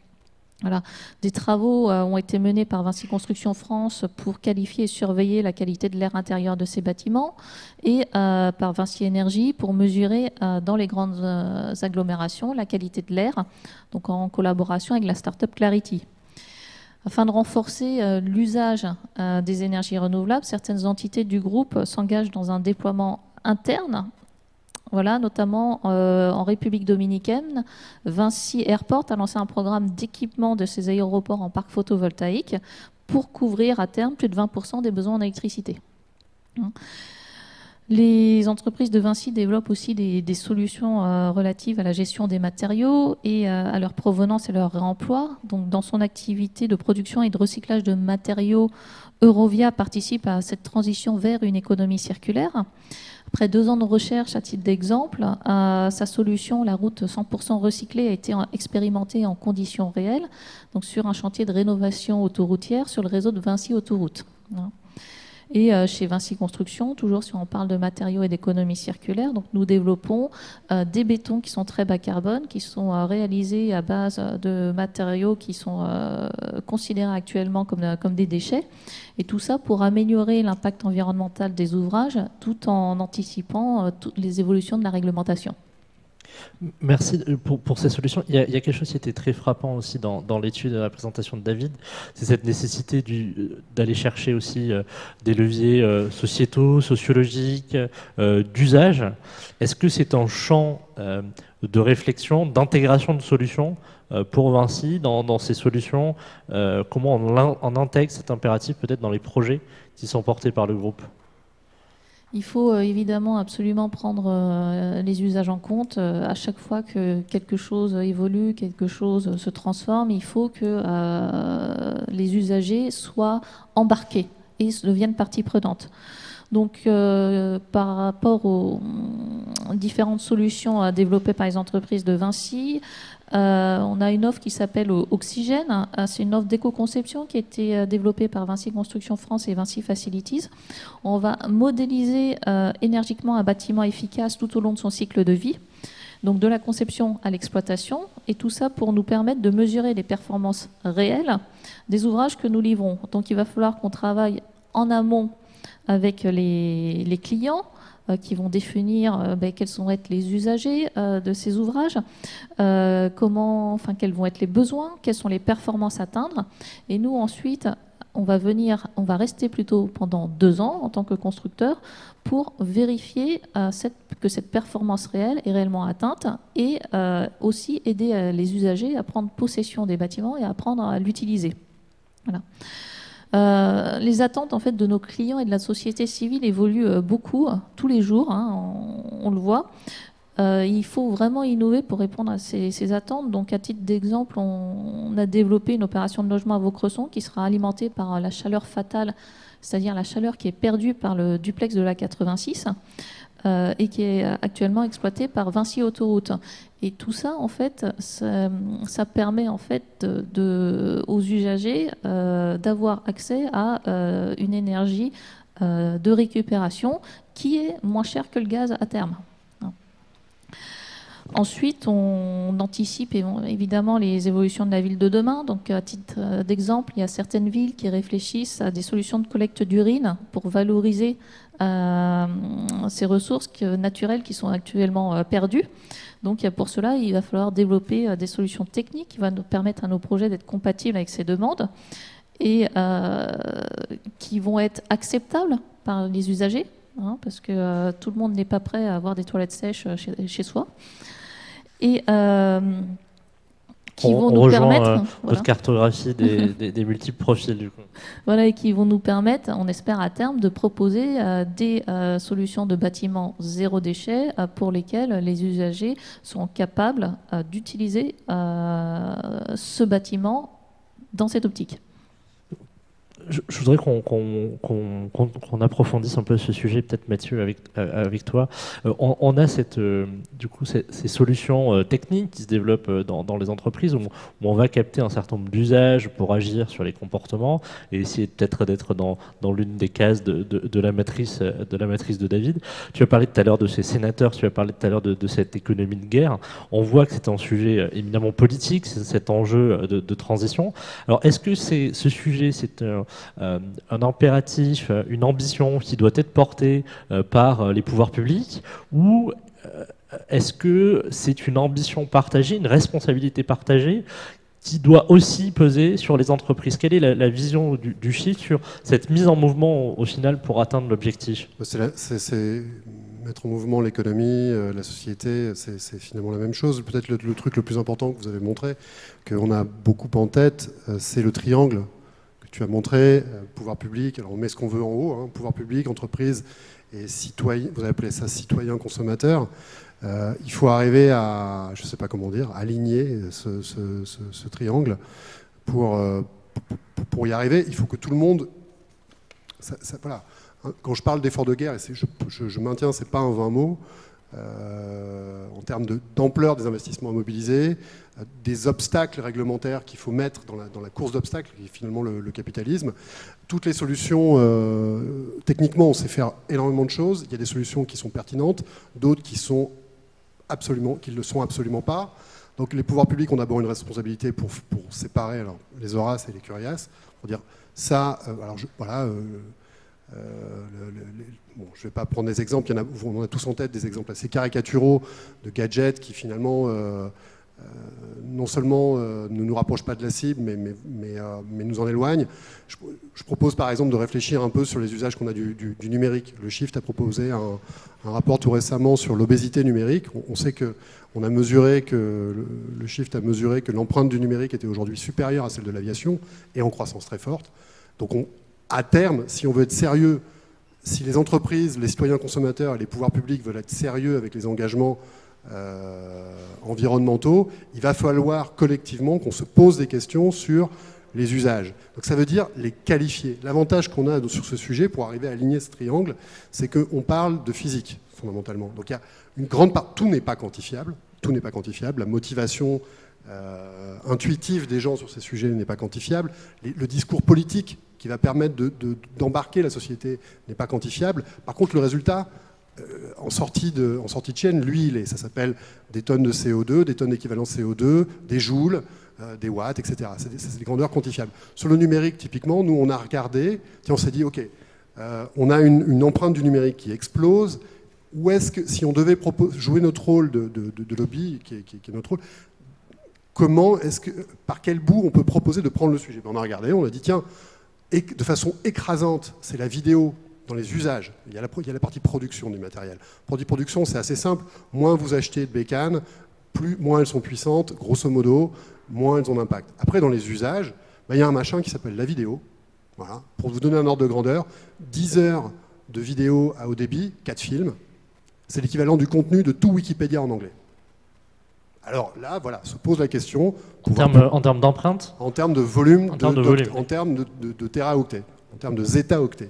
Voilà. Des travaux ont été menés par Vinci Construction France pour qualifier et surveiller la qualité de l'air intérieur de ces bâtiments et par Vinci Énergie pour mesurer dans les grandes agglomérations la qualité de l'air, donc en collaboration avec la start-up Clarity. Afin de renforcer l'usage des énergies renouvelables, certaines entités du groupe s'engagent dans un déploiement interne. Voilà, notamment en République dominicaine, Vinci Airport a lancé un programme d'équipement de ses aéroports en parc photovoltaïque pour couvrir à terme plus de 20% des besoins en électricité. Les entreprises de Vinci développent aussi des solutions relatives à la gestion des matériaux et à leur provenance et leur réemploi. Donc, dans son activité de production et de recyclage de matériaux, Eurovia participe à cette transition vers une économie circulaire. Après 2 ans de recherche, à titre d'exemple, sa solution, la route 100% recyclée, a été expérimentée en conditions réelles, donc sur un chantier de rénovation autoroutière sur le réseau de Vinci Autoroute. Et chez Vinci Construction, toujours si on parle de matériaux et d'économie circulaire, donc nous développons des bétons qui sont très bas carbone, qui sont réalisés à base de matériaux qui sont considérés actuellement comme des déchets. Et tout ça pour améliorer l'impact environnemental des ouvrages tout en anticipant toutes les évolutions de la réglementation. Merci pour ces solutions. Il y a quelque chose qui était très frappant aussi dans l'étude et la présentation de David, c'est cette nécessité d'aller chercher aussi des leviers sociétaux, sociologiques, d'usage. Est-ce que c'est un champ de réflexion, d'intégration de solutions pour Vinci dans ces solutions? Comment on intègre cet impératif peut-être dans les projets qui sont portés par le groupe? Il faut évidemment absolument prendre les usages en compte. À chaque fois que quelque chose évolue, quelque chose se transforme, il faut que les usagers soient embarqués et deviennent partie prenante. Donc, par rapport aux différentes solutions développées par les entreprises de Vinci, on a une offre qui s'appelle Oxygène. C'est une offre d'éco-conception qui a été développée par Vinci Construction France et Vinci Facilities. On va modéliser énergiquement un bâtiment efficace tout au long de son cycle de vie, donc de la conception à l'exploitation, et tout ça pour nous permettre de mesurer les performances réelles des ouvrages que nous livrons. Donc il va falloir qu'on travaille en amont avec les clients qui vont définir quels vont être les usagers de ces ouvrages, quels vont être les besoins, quelles sont les performances à atteindre. Et nous, ensuite, on va rester plutôt pendant 2 ans en tant que constructeur pour vérifier que cette performance réelle est réellement atteinte et aussi aider les usagers à prendre possession des bâtiments et à apprendre à l'utiliser. Voilà. Les attentes en fait de nos clients et de la société civile évoluent beaucoup tous les jours, hein, on le voit. Il faut vraiment innover pour répondre à ces attentes. Donc, à titre d'exemple, on a développé une opération de logement à Vaucresson qui sera alimentée par la chaleur fatale, c'est-à-dire la chaleur qui est perdue par le duplex de la 86 et qui est actuellement exploitée par Vinci Autoroute. Et tout ça, en fait, ça permet en fait aux usagers d'avoir accès à une énergie de récupération qui est moins chère que le gaz à terme. Ensuite, on anticipe évidemment les évolutions de la ville de demain. Donc, à titre d'exemple, il y a certaines villes qui réfléchissent à des solutions de collecte d'urine pour valoriser ces ressources naturelles qui sont actuellement perdues. Donc, pour cela, il va falloir développer des solutions techniques qui vont nous permettre à nos projets d'être compatibles avec ces demandes et qui vont être acceptables par les usagers, hein, parce que tout le monde n'est pas prêt à avoir des toilettes sèches chez soi. Et qui vont nous permettre votre cartographie des multiples profils du coup. Voilà, et qui vont nous permettre, on espère à terme, de proposer des solutions de bâtiments zéro déchet pour lesquelles les usagers seront capables d'utiliser ce bâtiment dans cette optique. Je voudrais qu'on approfondisse un peu ce sujet, peut-être Mathieu avec toi. On a ces solutions techniques qui se développent dans les entreprises où on va capter un certain nombre d'usages pour agir sur les comportements et essayer peut-être d'être dans l'une des cases de la matrice de David. Tu as parlé tout à l'heure de ces sénateurs, tu as parlé tout à l'heure de cette économie de guerre. On voit que c'est un sujet éminemment politique, c'est cet enjeu de transition. Alors est-ce que ce sujet, c'est un impératif, une ambition qui doit être portée par les pouvoirs publics, ou est-ce que c'est une ambition partagée, une responsabilité partagée qui doit aussi peser sur les entreprises? Quelle est la vision du chiffre sur cette mise en mouvement au final pour atteindre l'objectif? C'est mettre en mouvement l'économie, la société, c'est finalement la même chose. Peut-être le truc le plus important que vous avez montré, qu'on a beaucoup en tête, c'est le triangle tu as montré, pouvoir public, alors on met ce qu'on veut en haut, hein, pouvoir public, entreprise et citoyen, vous avez appelé ça citoyen consommateur. Il faut arriver à, je ne sais pas comment dire, aligner ce triangle. Pour y arriver, il faut que tout le monde... voilà. Quand je parle d'effort de guerre, et je maintiens, ce n'est pas un vain mot, en termes d'ampleur des investissements à mobiliser, des obstacles réglementaires qu'il faut mettre dans la course d'obstacles, qui est finalement le capitalisme. Toutes les solutions, techniquement, on sait faire énormément de choses. Il y a des solutions qui sont pertinentes, d'autres qui ne le sont absolument pas. Donc les pouvoirs publics ont d'abord une responsabilité pour séparer les Horaces et les Curiaces, pour dire ça, je ne vais pas prendre des exemples, on a tous en tête des exemples assez caricaturaux de gadgets qui finalement non seulement ne nous rapprochent pas de la cible, mais nous en éloignent. Je propose par exemple de réfléchir un peu sur les usages qu'on a du numérique. Le Shift a proposé un rapport tout récemment sur l'obésité numérique. On sait qu'on a mesuré que le Shift a mesuré que l'empreinte du numérique était aujourd'hui supérieure à celle de l'aviation et en croissance très forte. Donc à terme, si on veut être sérieux, si les entreprises, les citoyens consommateurs et les pouvoirs publics veulent être sérieux avec les engagements environnementaux, il va falloir collectivement qu'on se pose des questions sur les usages. Donc ça veut dire les qualifier. L'avantage qu'on a sur ce sujet pour arriver à aligner ce triangle, c'est qu'on parle de physique fondamentalement. Donc il y a une grande part, tout n'est pas quantifiable, la motivation intuitive des gens sur ces sujets n'est pas quantifiable, le discours politique qui va permettre d'embarquer la société n'est pas quantifiable. Par contre, le résultat, en sortie de chaîne, lui, ça s'appelle des tonnes de CO2, des tonnes d'équivalent CO2, des joules, des watts, etc. C'est des grandeurs quantifiables. Sur le numérique, typiquement, nous, on a regardé, on s'est dit, OK, on a une empreinte du numérique qui explose. Où est-ce que, si on devait jouer notre rôle de lobby, qui est notre rôle, par quel bout on peut proposer de prendre le sujet? On a regardé, on a dit, tiens, de façon écrasante, c'est la vidéo dans les usages. Il y a la partie production du matériel. Production, c'est assez simple. Moins vous achetez de bécanes, moins elles sont puissantes, grosso modo, moins elles ont d'impact. Après, dans les usages, il y a un machin qui s'appelle la vidéo. Voilà. Pour vous donner un ordre de grandeur, 10 heures de vidéo à haut débit, 4 films, c'est l'équivalent du contenu de tout Wikipédia en anglais. Alors là, voilà, se pose la question... En termes d'empreinte? En termes de volume, en termes de téraoctets, en termes de zétaoctets.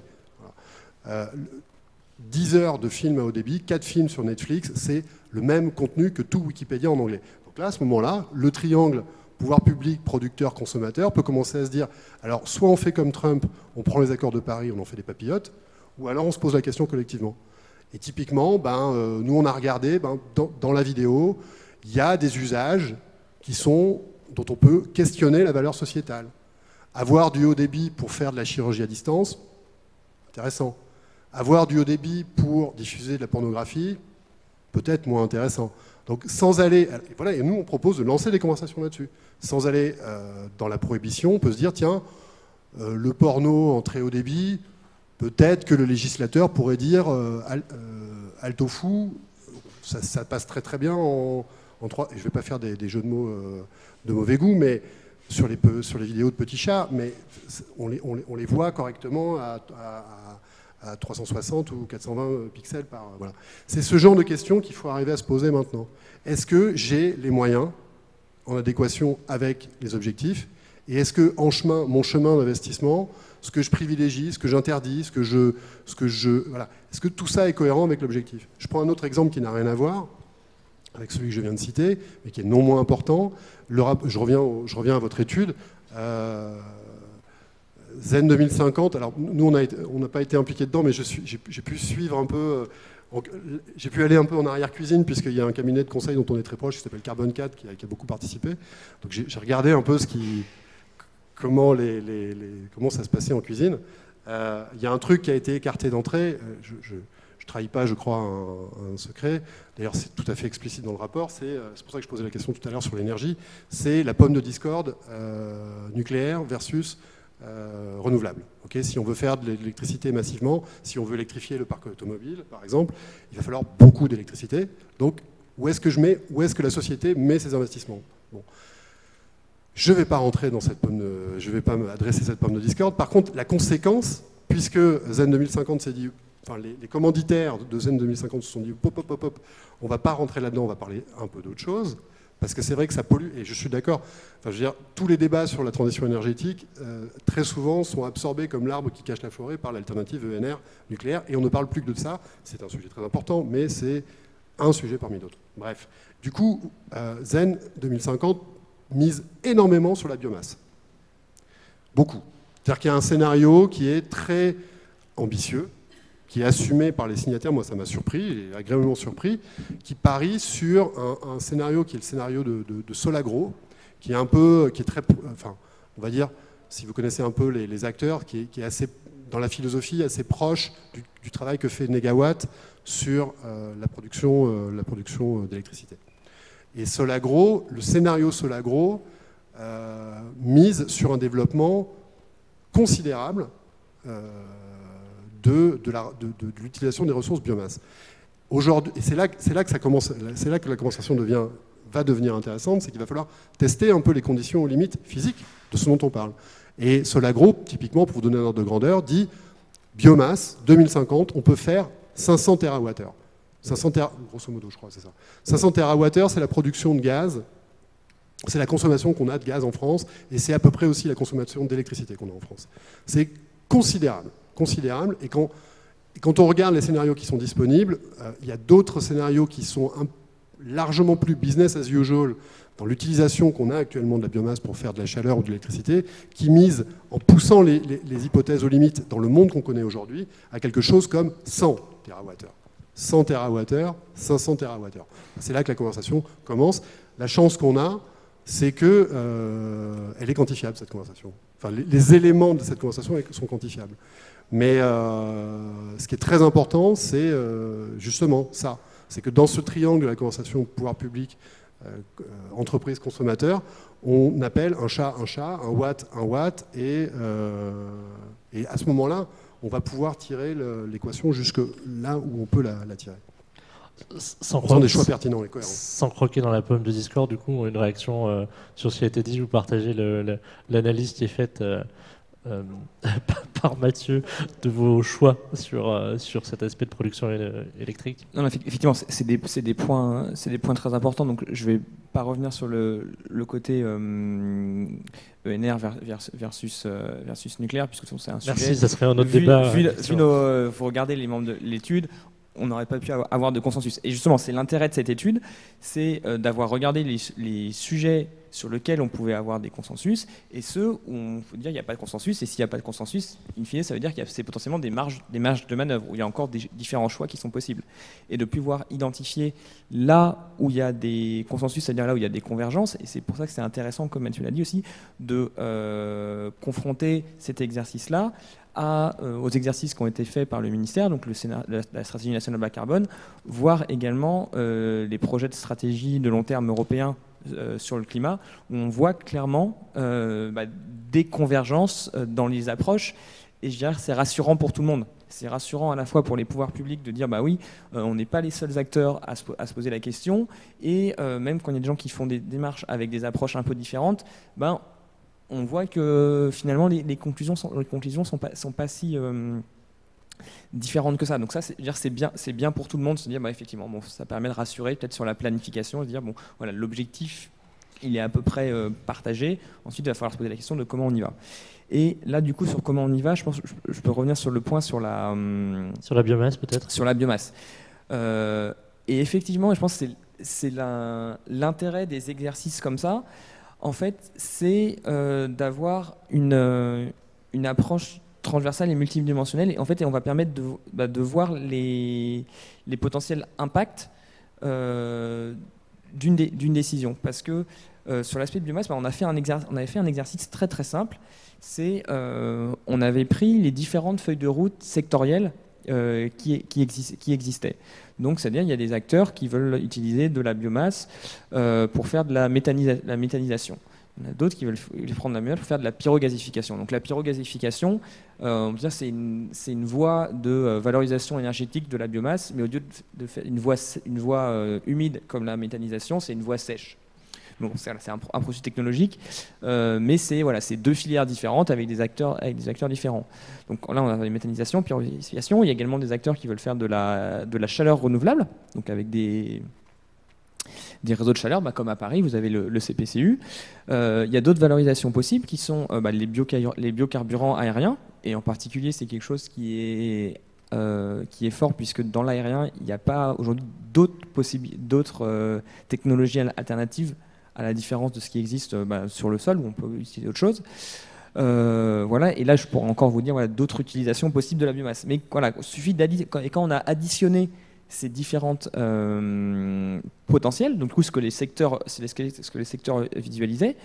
10 heures de films à haut débit, 4 films sur Netflix, c'est le même contenu que tout Wikipédia en anglais. Donc là, à ce moment-là, le triangle pouvoir public, producteur, consommateur peut commencer à se dire, alors soit on fait comme Trump, on prend les accords de Paris, on en fait des papillotes, ou alors on se pose la question collectivement. Et typiquement, nous on a regardé, dans la vidéo, il y a des usages dont on peut questionner la valeur sociétale. Avoir du haut débit pour faire de la chirurgie à distance, intéressant. Avoir du haut débit pour diffuser de la pornographie, peut-être moins intéressant. Donc sans aller... Et nous, on propose de lancer des conversations là-dessus. Sans aller dans la prohibition, on peut se dire, tiens, le porno en très haut débit, peut-être que le législateur pourrait dire, alto fou, ça passe très très bien en 3... Je ne vais pas faire des jeux de mots de mauvais goût, mais sur les vidéos de petits chats, mais on les voit correctement à 360 ou 420 pixels par... Voilà. C'est ce genre de questions qu'il faut arriver à se poser maintenant. Est-ce que j'ai les moyens en adéquation avec les objectifs? Et est-ce que mon chemin d'investissement, ce que je privilégie, ce que j'interdis, voilà. Est-ce que tout ça est cohérent avec l'objectif? Je prends un autre exemple qui n'a rien à voir avec celui que je viens de citer, mais qui est non moins important. Je reviens à votre étude. Zen 2050, alors nous on n'a pas été impliqués dedans, mais j'ai pu suivre un peu, j'ai pu aller un peu en arrière-cuisine, puisqu'il y a un cabinet de conseil dont on est très proche, qui s'appelle Carbon 4, qui a beaucoup participé. Donc j'ai regardé un peu comment ça se passait en cuisine. Il y a un truc qui a été écarté d'entrée, je ne trahis pas, je crois, un secret. D'ailleurs, c'est tout à fait explicite dans le rapport. C'est pour ça que je posais la question tout à l'heure sur l'énergie. C'est la pomme de discorde nucléaire versus renouvelable. Okay, si on veut faire de l'électricité massivement, si on veut électrifier le parc automobile, par exemple, il va falloir beaucoup d'électricité. Donc, où est-ce que la société met ses investissements? Bon. Je ne vais pas rentrer dans cette pomme je ne vais pas m'adresser cette pomme de discorde. Par contre, la conséquence, puisque Zen 2050 s'est dit, enfin, les commanditaires de Zen 2050 se sont dit, on ne va pas rentrer là-dedans, on va parler un peu d'autre chose. Parce que c'est vrai que ça pollue, et je suis d'accord, enfin, je veux dire, tous les débats sur la transition énergétique, très souvent, sont absorbés comme l'arbre qui cache la forêt par l'alternative ENR nucléaire, et on ne parle plus que de ça. C'est un sujet très important, mais c'est un sujet parmi d'autres. Bref. Du coup, Zen 2050 mise énormément sur la biomasse. Beaucoup. C'est-à-dire qu'il y a un scénario qui est très ambitieux, qui est assumé par les signataires, moi ça m'a surpris, et agréablement surpris, qui parie sur un scénario qui est le scénario de Solagro, qui est très, enfin, on va dire, si vous connaissez un peu les acteurs, qui est assez dans la philosophie assez proche du travail que fait Negawatt sur la production d'électricité. Et Solagro, le scénario Solagro mise sur un développement considérable de l'utilisation des ressources biomasse. Aujourd'hui, et c'est là que ça commence, c'est là que la conversation va devenir intéressante, c'est qu'il va falloir tester un peu les conditions limites physiques de ce dont on parle. Et Solagro, typiquement, pour vous donner un ordre de grandeur, dit biomasse, 2050, on peut faire 500 TWh. 500 grosso modo, je crois, c'est ça. 500 TWh, c'est la production de gaz, c'est la consommation qu'on a de gaz en France, et c'est à peu près aussi la consommation d'électricité qu'on a en France. C'est considérable, considérable, et quand on regarde les scénarios qui sont disponibles, il y a d'autres scénarios qui sont largement plus business as usual dans l'utilisation qu'on a actuellement de la biomasse pour faire de la chaleur ou de l'électricité, qui misent, en poussant les hypothèses aux limites dans le monde qu'on connaît aujourd'hui, à quelque chose comme 100 TWh. 100 TWh, 500 TWh. C'est là que la conversation commence. La chance qu'on a, c'est qu'elle est quantifiable, cette conversation. Enfin, les éléments de cette conversation sont quantifiables. Mais ce qui est très important, c'est justement ça. C'est que dans ce triangle de la conversation pouvoir public, entreprise, consommateur, on appelle un chat, un watt, et à ce moment-là, on va pouvoir tirer l'équation jusque là où on peut la tirer. Sans des choix pertinents et cohérents. Sans croquer dans la pomme de Discord, du coup, une réaction sur ce qui a été dit, vous partagez l'analyse qui est faite par Mathieu de vos choix sur cet aspect de production électrique. Non, effectivement, c'est des points très importants. Donc, je ne vais pas revenir sur le côté ENR versus nucléaire, puisque c'est un sujet. Merci, ça serait un autre débat. Vous regardez les membres de l'étude, on n'aurait pas pu avoir de consensus. Et justement, c'est l'intérêt de cette étude, c'est d'avoir regardé les sujets sur lesquels on pouvait avoir des consensus et ceux où on peut dire qu'il n'y a pas de consensus. Et s'il n'y a pas de consensus, in fine, ça veut dire qu'il y a potentiellement des marges de manœuvre, où il y a encore des différents choix qui sont possibles. Et de pouvoir identifier là où il y a des consensus, c'est-à-dire là où il y a des convergences. Et c'est pour ça que c'est intéressant, comme Mathieu l'a dit aussi, de confronter cet exercice-là aux exercices qui ont été faits par le ministère, donc la stratégie nationale bas carbone, voire également les projets de stratégie de long terme européens sur le climat, où on voit clairement des convergences dans les approches, et je dirais que c'est rassurant pour tout le monde. C'est rassurant à la fois pour les pouvoirs publics de dire bah oui, on n'est pas les seuls acteurs à se poser la question, et même quand il y a des gens qui font des démarches avec des approches un peu différentes, on voit que finalement les conclusions sont pas si différentes que ça. Donc ça, c'est bien pour tout le monde de se dire effectivement, ça permet de rassurer peut-être sur la planification, de se dire voilà, l'objectif il est à peu près partagé. Ensuite, il va falloir se poser la question de comment on y va. Et là, du coup, sur comment on y va, je pense que je peux revenir sur le point sur la biomasse peut-être. Sur la biomasse. Et effectivement, je pense que c'est l'intérêt des exercices comme ça. En fait, c'est d'avoir une approche transversale et multidimensionnelle. Et en fait, on va permettre de voir les potentiels impacts d'une décision. Parce que sur l'aspect de biomasse, on avait fait un exercice très très simple. C'est on avait pris les différentes feuilles de route sectorielles qui existaient. Donc, c'est-à-dire il y a des acteurs qui veulent utiliser de la biomasse pour faire de la méthanisation. Il y en a d'autres qui veulent prendre la biomasse pour faire de la pyrogasification. Donc, la pyrogasification, on peut dire c'est une voie de valorisation énergétique de la biomasse, mais au lieu de faire une voie humide comme la méthanisation, c'est une voie sèche. Bon, c'est un processus technologique, mais c'est deux filières différentes avec des acteurs différents. Donc là, on a la méthanisation, pyrogasification. Il y a également des acteurs qui veulent faire de la chaleur renouvelable, donc avec des réseaux de chaleur, comme à Paris, vous avez le CPCU. Il y a d'autres valorisations possibles qui sont les biocarburants aériens, et en particulier, c'est quelque chose qui est fort, puisque dans l'aérien, il n'y a pas aujourd'hui d'autres technologies alternatives, à la différence de ce qui existe sur le sol, où on peut utiliser autre chose. Voilà, et là, je pourrais encore vous dire d'autres utilisations possibles de la biomasse. Mais voilà, il suffit quand on a additionné ces différentes potentiels, donc ce que les secteurs visualisaient,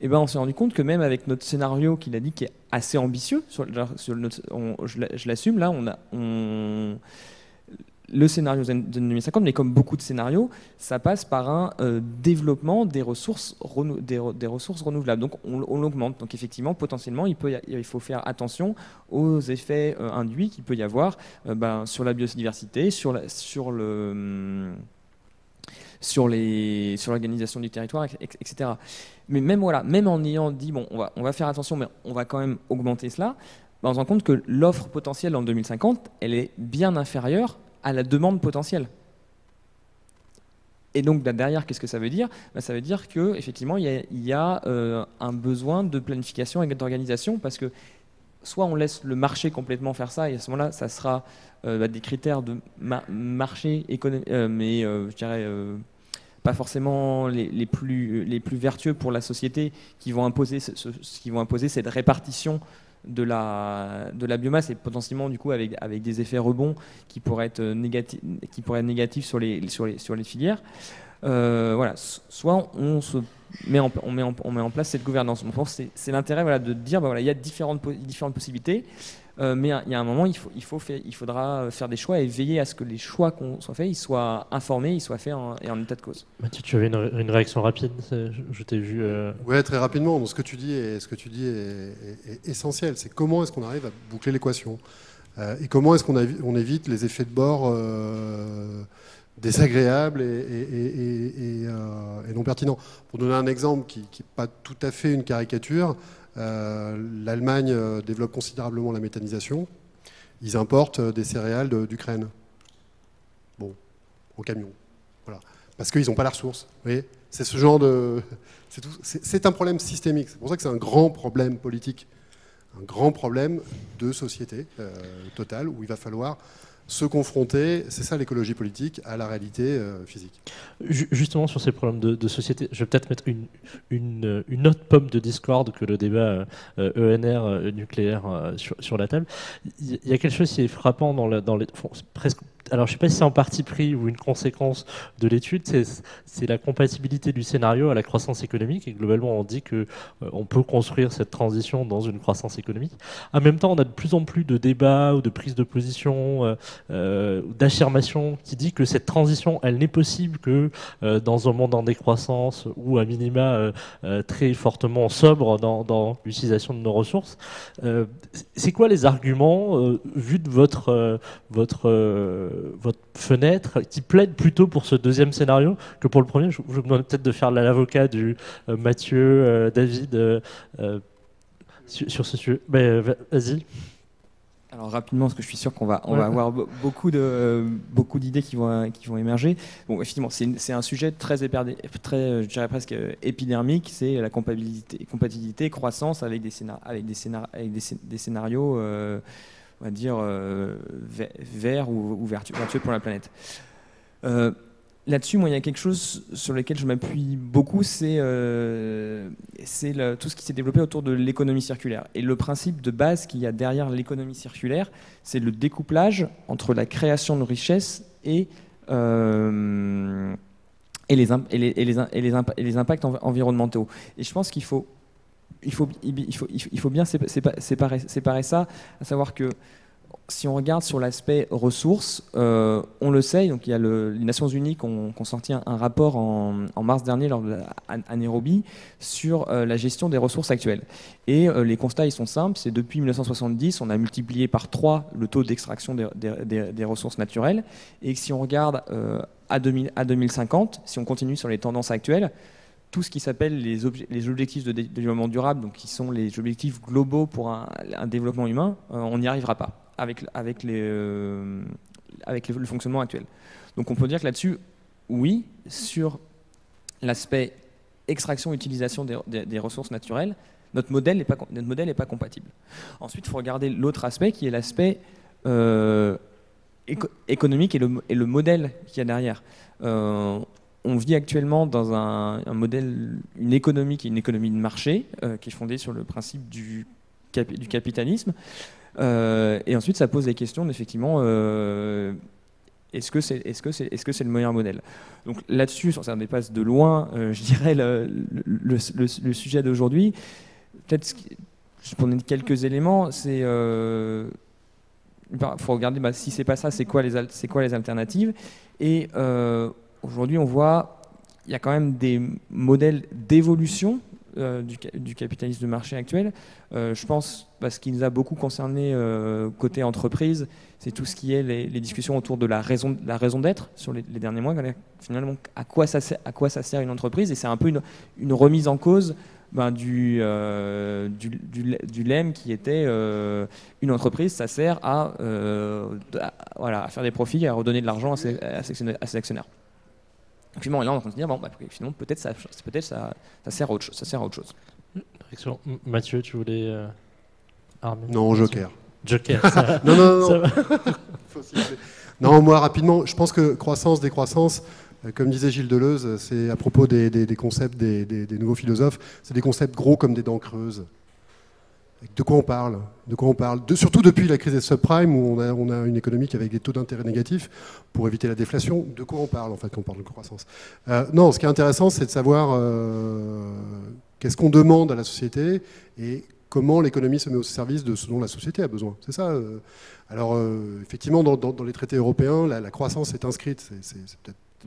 Et ben on s'est rendu compte que même avec notre scénario qu'il a dit qui est assez ambitieux, je l'assume, là le scénario de 2050, mais comme beaucoup de scénarios, ça passe par un développement des ressources renouvelables. Donc on l'augmente. Donc effectivement, potentiellement, il faut faire attention aux effets induits qu'il peut y avoir sur la biodiversité, sur l'organisation du territoire, etc. Mais même en ayant dit bon, on va faire attention, mais on va quand même augmenter cela, on se rend compte que l'offre potentielle en 2050, elle est bien inférieure à la demande potentielle. Et donc derrière, qu'est-ce que ça veut dire ? Ça veut dire qu'effectivement, il y a un besoin de planification et d'organisation, parce que soit on laisse le marché complètement faire ça, et à ce moment-là, ça sera des critères de marché économique, mais je dirais pas forcément les plus vertueux pour la société, qui vont imposer cette répartition de la biomasse, et potentiellement du coup avec des effets rebonds qui pourraient être négatifs sur les filières. Soit on met en place cette gouvernance. Je pense que c'est l'intérêt de dire il y a différentes possibilités, mais il y a un moment il faudra faire des choix et veiller à ce que les choix qu'on soit faits, ils soient informés, ils soient faits en état de cause. Mathieu, tu avais une réaction rapide, je t'ai vu. Oui, très rapidement. Donc, ce que tu dis est essentiel. C'est comment est-ce qu'on arrive à boucler l'équation et comment est-ce qu'on évite les effets de bord désagréables et non pertinents. Pour donner un exemple qui n'est pas tout à fait une caricature, l'Allemagne développe considérablement la méthanisation. Ils importent des céréales d'Ukraine. Bon, en camion. Voilà. Parce qu'ils n'ont pas la ressource. Vous voyez, c'est ce genre de... C'est un problème systémique. C'est pour ça que c'est un grand problème politique, un grand problème de société totale, où il va falloir se confronter, c'est ça l'écologie politique, à la réalité physique. Justement, sur ces problèmes de société, je vais peut-être mettre une autre pomme de discorde que le débat ENR nucléaire sur la table. Il y a quelque chose qui est frappant dans les... presque. Alors, je ne sais pas si c'est en parti pris ou une conséquence de l'étude, c'est la compatibilité du scénario à la croissance économique. Et globalement, on dit qu'on peut construire cette transition dans une croissance économique. En même temps, on a de plus en plus de débats ou de prises de position, d'affirmations qui dit que cette transition, elle n'est possible que dans un monde en décroissance ou à minima très fortement sobre dans l'utilisation de nos ressources. C'est quoi les arguments, vu de votre fenêtre, qui plaide plutôt pour ce deuxième scénario que pour le premier? Je vous demande peut-être de faire l'avocat du Mathieu, David, sur ce sujet. Vas-y. Alors rapidement, parce que je suis sûr qu'on va avoir beaucoup d'idées qui vont émerger. Bon, effectivement, c'est un sujet très, je dirais presque épidermique. C'est la compatibilité, croissance avec des scénarios on va dire, vert ou vertueux pour la planète. Là-dessus, moi, il y a quelque chose sur lequel je m'appuie beaucoup, c'est tout ce qui s'est développé autour de l'économie circulaire. Et le principe de base qu'il y a derrière l'économie circulaire, c'est le découplage entre la création de richesses et les impacts environnementaux. Et je pense qu'il faut bien séparer ça, à savoir que si on regarde sur l'aspect ressources, on le sait, donc il y a les Nations Unies qui ont sorti un rapport en mars dernier à Nairobi sur la gestion des ressources actuelles. Et les constats ils sont simples, c'est depuis 1970, on a multiplié par 3 le taux d'extraction des ressources naturelles, et si on regarde à 2050, si on continue sur les tendances actuelles, tout ce qui s'appelle les objectifs de développement durable, donc qui sont les objectifs globaux pour un développement humain, on n'y arrivera pas avec le fonctionnement actuel. Donc on peut dire que là-dessus, oui, sur l'aspect extraction-utilisation des ressources naturelles, notre modèle n'est pas compatible. Ensuite, il faut regarder l'autre aspect qui est l'aspect économique et le modèle qu'il y a derrière. On vit actuellement dans un modèle, une économie qui est une économie de marché, qui est fondée sur le principe du capitalisme. Et ensuite, ça pose des questions, effectivement, est-ce que c'est le meilleur modèle? Donc là-dessus, ça dépasse de loin, je dirais, le sujet d'aujourd'hui. Peut-être, je peux donner quelques éléments, c'est... il faut regarder si c'est pas ça, c'est quoi les alternatives. Et aujourd'hui, on voit il y a quand même des modèles d'évolution du capitalisme de marché actuel. Je pense, parce qu'il nous a beaucoup concerné côté entreprise, c'est tout ce qui est les discussions autour de la raison d'être sur les derniers mois. Finalement, à quoi ça sert une entreprise? Et c'est un peu une remise en cause du lemme qui était une entreprise, ça sert à faire des profits et à redonner de l'argent à ses actionnaires. Donc, finalement, là, on est en train de se dire, finalement, peut-être ça sert à autre chose. Excellent. Mathieu, tu voulais... Non, Joker. Joker. Non. Non, moi, rapidement, je pense que croissance, décroissance, comme disait Gilles Deleuze, c'est à propos des concepts des nouveaux philosophes, c'est des concepts gros comme des dents creuses. De quoi on parle? Surtout depuis la crise des subprimes, où on a une économie avec des taux d'intérêt négatifs pour éviter la déflation. De quoi on parle, en fait, quand on parle de croissance? Non, ce qui est intéressant, c'est de savoir qu'est-ce qu'on demande à la société et comment l'économie se met au service de ce dont la société a besoin. C'est ça. Alors, effectivement, dans les traités européens, la croissance est inscrite. C'est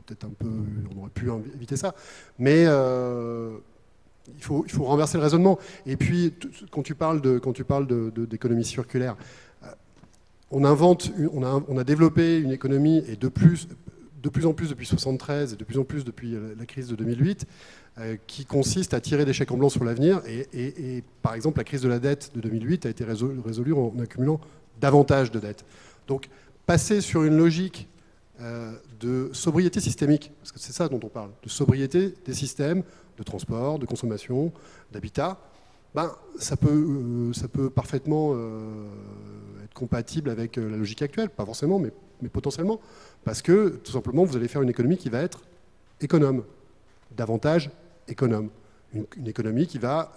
peut-être un peu... On aurait pu éviter ça. Mais... Il faut renverser le raisonnement. Et puis, quand tu parles d'économie circulaire, on a développé une économie, et de plus en plus depuis 1973, et de plus en plus depuis la crise de 2008, qui consiste à tirer des chèques en blanc sur l'avenir. Et par exemple, la crise de la dette de 2008 a été résolue en accumulant davantage de dettes. Donc, passer sur une logique de sobriété systémique, parce que c'est ça dont on parle, de sobriété des systèmes, de transport, de consommation, d'habitat, ça peut parfaitement être compatible avec la logique actuelle, pas forcément, mais potentiellement, parce que tout simplement vous allez faire une économie qui va être économe, davantage économe, une économie qui va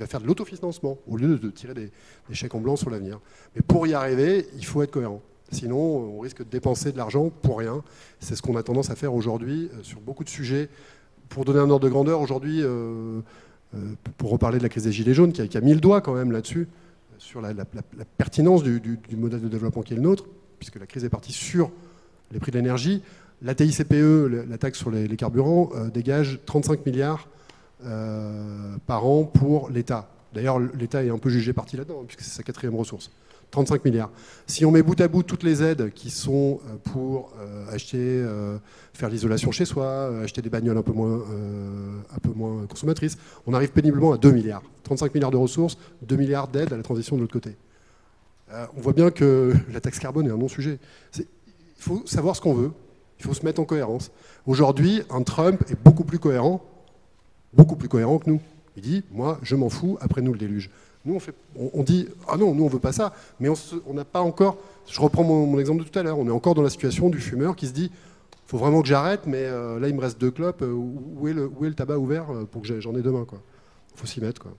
faire de l'autofinancement au lieu de tirer des chèques en blanc sur l'avenir. Mais pour y arriver, il faut être cohérent. Sinon, on risque de dépenser de l'argent pour rien. C'est ce qu'on a tendance à faire aujourd'hui sur beaucoup de sujets. Pour donner un ordre de grandeur, aujourd'hui, pour reparler de la crise des Gilets jaunes, qui a mis le doigt quand même là-dessus, sur la pertinence du modèle de développement qui est le nôtre, puisque la crise est partie sur les prix de l'énergie. La TICPE, la taxe sur les carburants, dégage 35 milliards par an pour l'État. D'ailleurs, l'État est un peu jugé parti là-dedans, puisque c'est sa quatrième ressource. 35 milliards. Si on met bout à bout toutes les aides qui sont pour acheter, faire l'isolation chez soi, acheter des bagnoles un peu moins consommatrices, on arrive péniblement à 2 milliards. 35 milliards de ressources, 2 milliards d'aides à la transition de l'autre côté. On voit bien que la taxe carbone est un non-sujet. Il faut savoir ce qu'on veut, il faut se mettre en cohérence. Aujourd'hui, un Trump est beaucoup plus cohérent que nous. Il dit, moi, je m'en fous, après nous le déluge. Nous, on dit, ah non, nous, on veut pas ça. Mais on n'a pas encore... Je reprends mon exemple de tout à l'heure. On est encore dans la situation du fumeur qui se dit, il faut vraiment que j'arrête, mais là, il me reste 2 clopes. Où est le tabac ouvert pour que j'en ai demain, quoi. Il faut s'y mettre, quoi.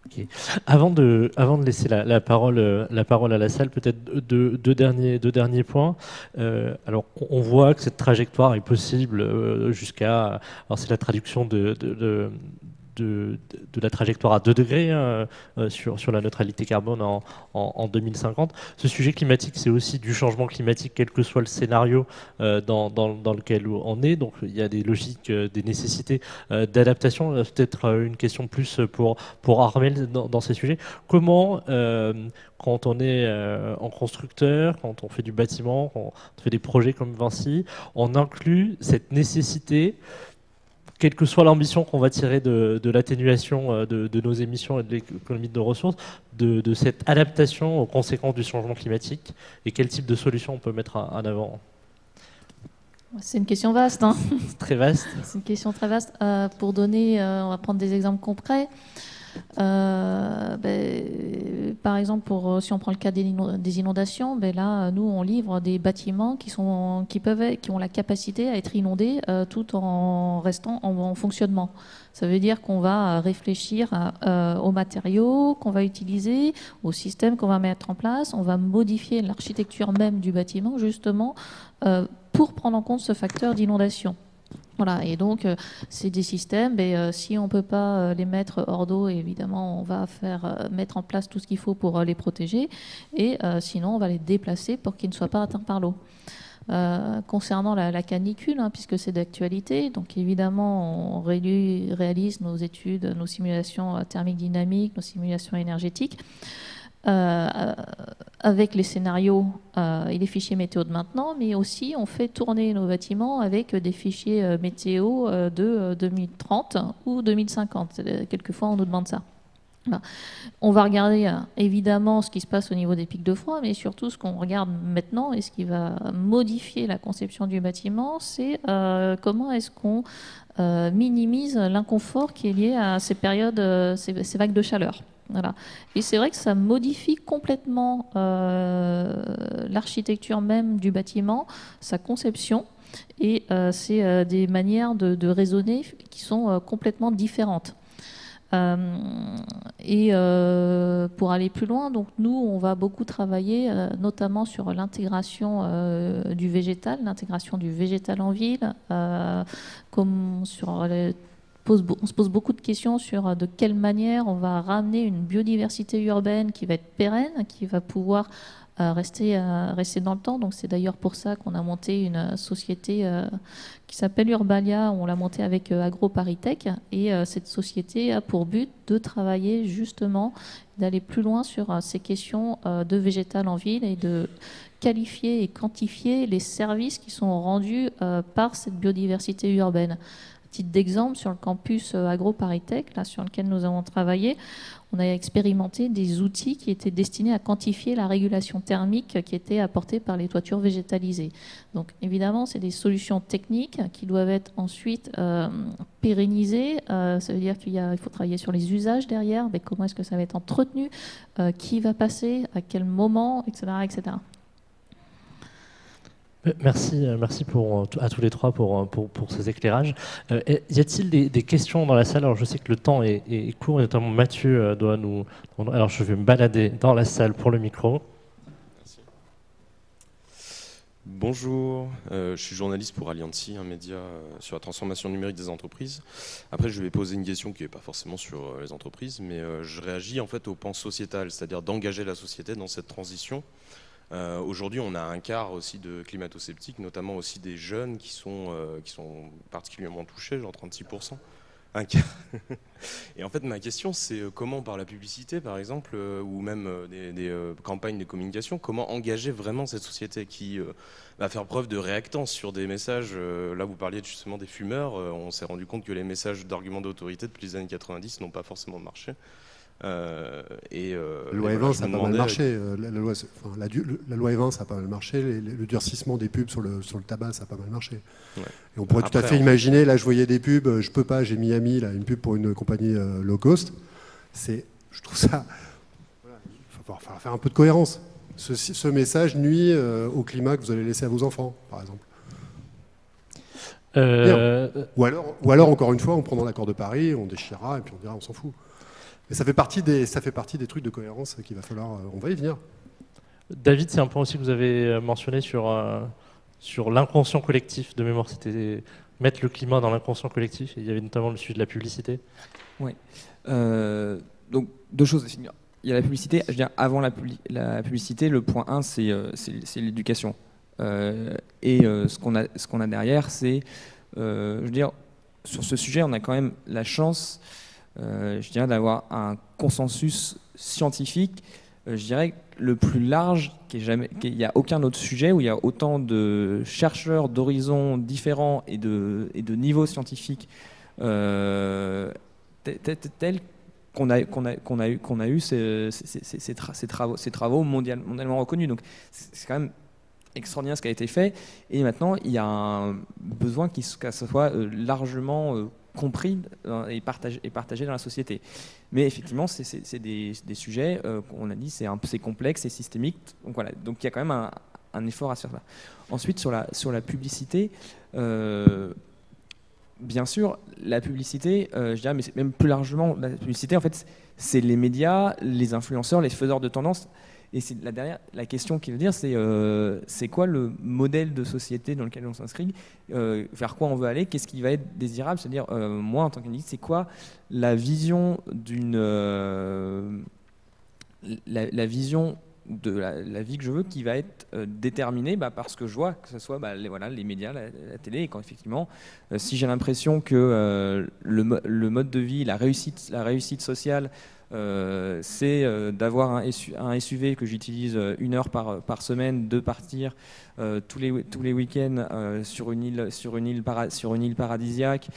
Okay. Avant de laisser la parole à la salle, peut-être deux derniers points. Alors, on voit que cette trajectoire est possible jusqu'à... Alors, c'est la traduction de la trajectoire à 2 degrés sur la neutralité carbone en 2050. Ce sujet climatique, c'est aussi du changement climatique, quel que soit le scénario dans lequel on est. Donc il y a des logiques, des nécessités d'adaptation. Peut-être une question plus pour Armelle dans ces sujets. Comment, quand on est en constructeur, quand on fait du bâtiment, quand on fait des projets comme Vinci, on inclut cette nécessité, quelle que soit l'ambition qu'on va tirer de l'atténuation de nos émissions et de l'économie de nos ressources, de cette adaptation aux conséquences du changement climatique, et quel type de solution on peut mettre en avant? C'est une question vaste. Hein. C'est très vaste. C'est une question très vaste. Pour donner, on va prendre des exemples concrets. Par exemple, si on prend le cas des inondations, là, nous, on livre des bâtiments qui ont la capacité à être inondés tout en restant en fonctionnement. Ça veut dire qu'on va réfléchir aux matériaux qu'on va utiliser, au système qu'on va mettre en place. On va modifier l'architecture même du bâtiment, justement, pour prendre en compte ce facteur d'inondation. Voilà, et donc c'est des systèmes, si on ne peut pas les mettre hors d'eau, évidemment on va mettre en place tout ce qu'il faut pour les protéger, et sinon on va les déplacer pour qu'ils ne soient pas atteints par l'eau. Concernant la canicule, puisque c'est d'actualité, donc évidemment on réalise nos études, nos simulations thermiques dynamiques, nos simulations énergétiques, avec les scénarios et les fichiers météo de maintenant, mais aussi on fait tourner nos bâtiments avec des fichiers météo de 2030 ou 2050. Quelquefois on nous demande ça. Voilà. On va regarder évidemment ce qui se passe au niveau des pics de froid, mais surtout ce qu'on regarde maintenant et ce qui va modifier la conception du bâtiment, c'est comment est-ce qu'on minimise l'inconfort qui est lié à ces périodes, ces vagues de chaleur. Voilà. Et c'est vrai que ça modifie complètement l'architecture même du bâtiment, sa conception, et c'est des manières de raisonner qui sont complètement différentes. Pour aller plus loin, donc nous, on va beaucoup travailler notamment sur l'intégration du végétal, l'intégration du végétal en ville, comme sur on se pose beaucoup de questions sur de quelle manière on va ramener une biodiversité urbaine qui va être pérenne, qui va pouvoir rester dans le temps. Donc c'est d'ailleurs pour ça qu'on a monté une société qui s'appelle Urbalia. On l'a montée avec AgroParisTech, et cette société a pour but de travailler justement, d'aller plus loin sur ces questions de végétal en ville et de qualifier et quantifier les services qui sont rendus par cette biodiversité urbaine. Titre d'exemple, sur le campus AgroParisTech, là, sur lequel nous avons travaillé, on a expérimenté des outils qui étaient destinés à quantifier la régulation thermique qui était apportée par les toitures végétalisées. Donc évidemment, c'est des solutions techniques qui doivent être ensuite pérennisées. Ça veut dire qu'il faut travailler sur les usages derrière, mais comment est-ce que ça va être entretenu, qui va passer, à quel moment, etc. etc. Merci à tous les trois pour ces éclairages. Y a-t-il des questions dans la salle? Alors je sais que le temps est court, et notamment Mathieu doit nous... Alors je vais me balader dans la salle pour le micro. Merci. Bonjour, je suis journaliste pour Alliancy, un média sur la transformation numérique des entreprises. Après, je vais poser une question qui n'est pas forcément sur les entreprises, mais je réagis en fait au pan sociétal, c'est-à-dire d'engager la société dans cette transition. Aujourd'hui, on a un quart aussi de climato-sceptiques, notamment aussi des jeunes qui sont particulièrement touchés, genre 36%. Un quart. Et en fait, ma question, c'est comment, par la publicité, par exemple, ou même des campagnes de communication, comment engager vraiment cette société qui va faire preuve de réactance sur des messages. Là, vous parliez justement des fumeurs. On s'est rendu compte que les messages d'arguments d'autorité depuis les années 90 n'ont pas forcément marché. La loi Evin, ça a pas mal marché. La loi Evin, ça a pas mal marché. Le durcissement des pubs sur le tabac, ça a pas mal marché. Ouais. Et on pourrait tout à fait imaginer, là je voyais des pubs, je peux pas, j'ai Miami, là, une pub pour une compagnie low cost. Je trouve ça... Voilà, il va falloir faire un peu de cohérence. Ce message nuit au climat que vous allez laisser à vos enfants, par exemple. Ou alors, encore une fois, on prendra l'accord de Paris, on déchirera et puis on dira on s'en fout. Mais ça fait partie des trucs de cohérence qu'il va falloir... On va y venir. David, c'est un point aussi que vous avez mentionné sur l'inconscient collectif. De mémoire, c'était mettre le climat dans l'inconscient collectif. Et il y avait notamment le sujet de la publicité. Oui. Donc, deux choses. Il y a la publicité. Je veux dire, avant la publicité, le point 1, c'est l'éducation. Ce qu'on a derrière, c'est... je veux dire, sur ce sujet, on a quand même la chance... je dirais d'avoir un consensus scientifique, je dirais le plus large qu'il n'y a aucun autre sujet où il y a autant de chercheurs d'horizons différents et de niveaux scientifiques tels qu'on a eu ces travaux mondialement reconnus. Donc c'est quand même extraordinaire ce qui a été fait, et maintenant il y a un besoin que ça soit largement compris et partagé dans la société. Mais effectivement, c'est des sujets, on a dit, c'est complexe, c'est systémique. Donc voilà, donc il y a quand même un effort à se faire là. Ensuite, sur la publicité, bien sûr, la publicité, je dirais, mais même plus largement, la publicité, en fait, c'est les médias, les influenceurs, les faiseurs de tendance. Et c'est la question qu'il veut dire, c'est quoi le modèle de société dans lequel on s'inscrit, vers quoi on veut aller, qu'est-ce qui va être désirable, c'est-à-dire, moi, en tant qu'individu, c'est quoi la vision la vision de la vie que je veux qui va être déterminée par ce que je vois, que ce soit les médias, la télé, et quand effectivement, si j'ai l'impression que le mode de vie, la réussite sociale, c'est d'avoir un SUV que j'utilise 1 heure par semaine, de partir tous les week-ends sur une île paradisiaque,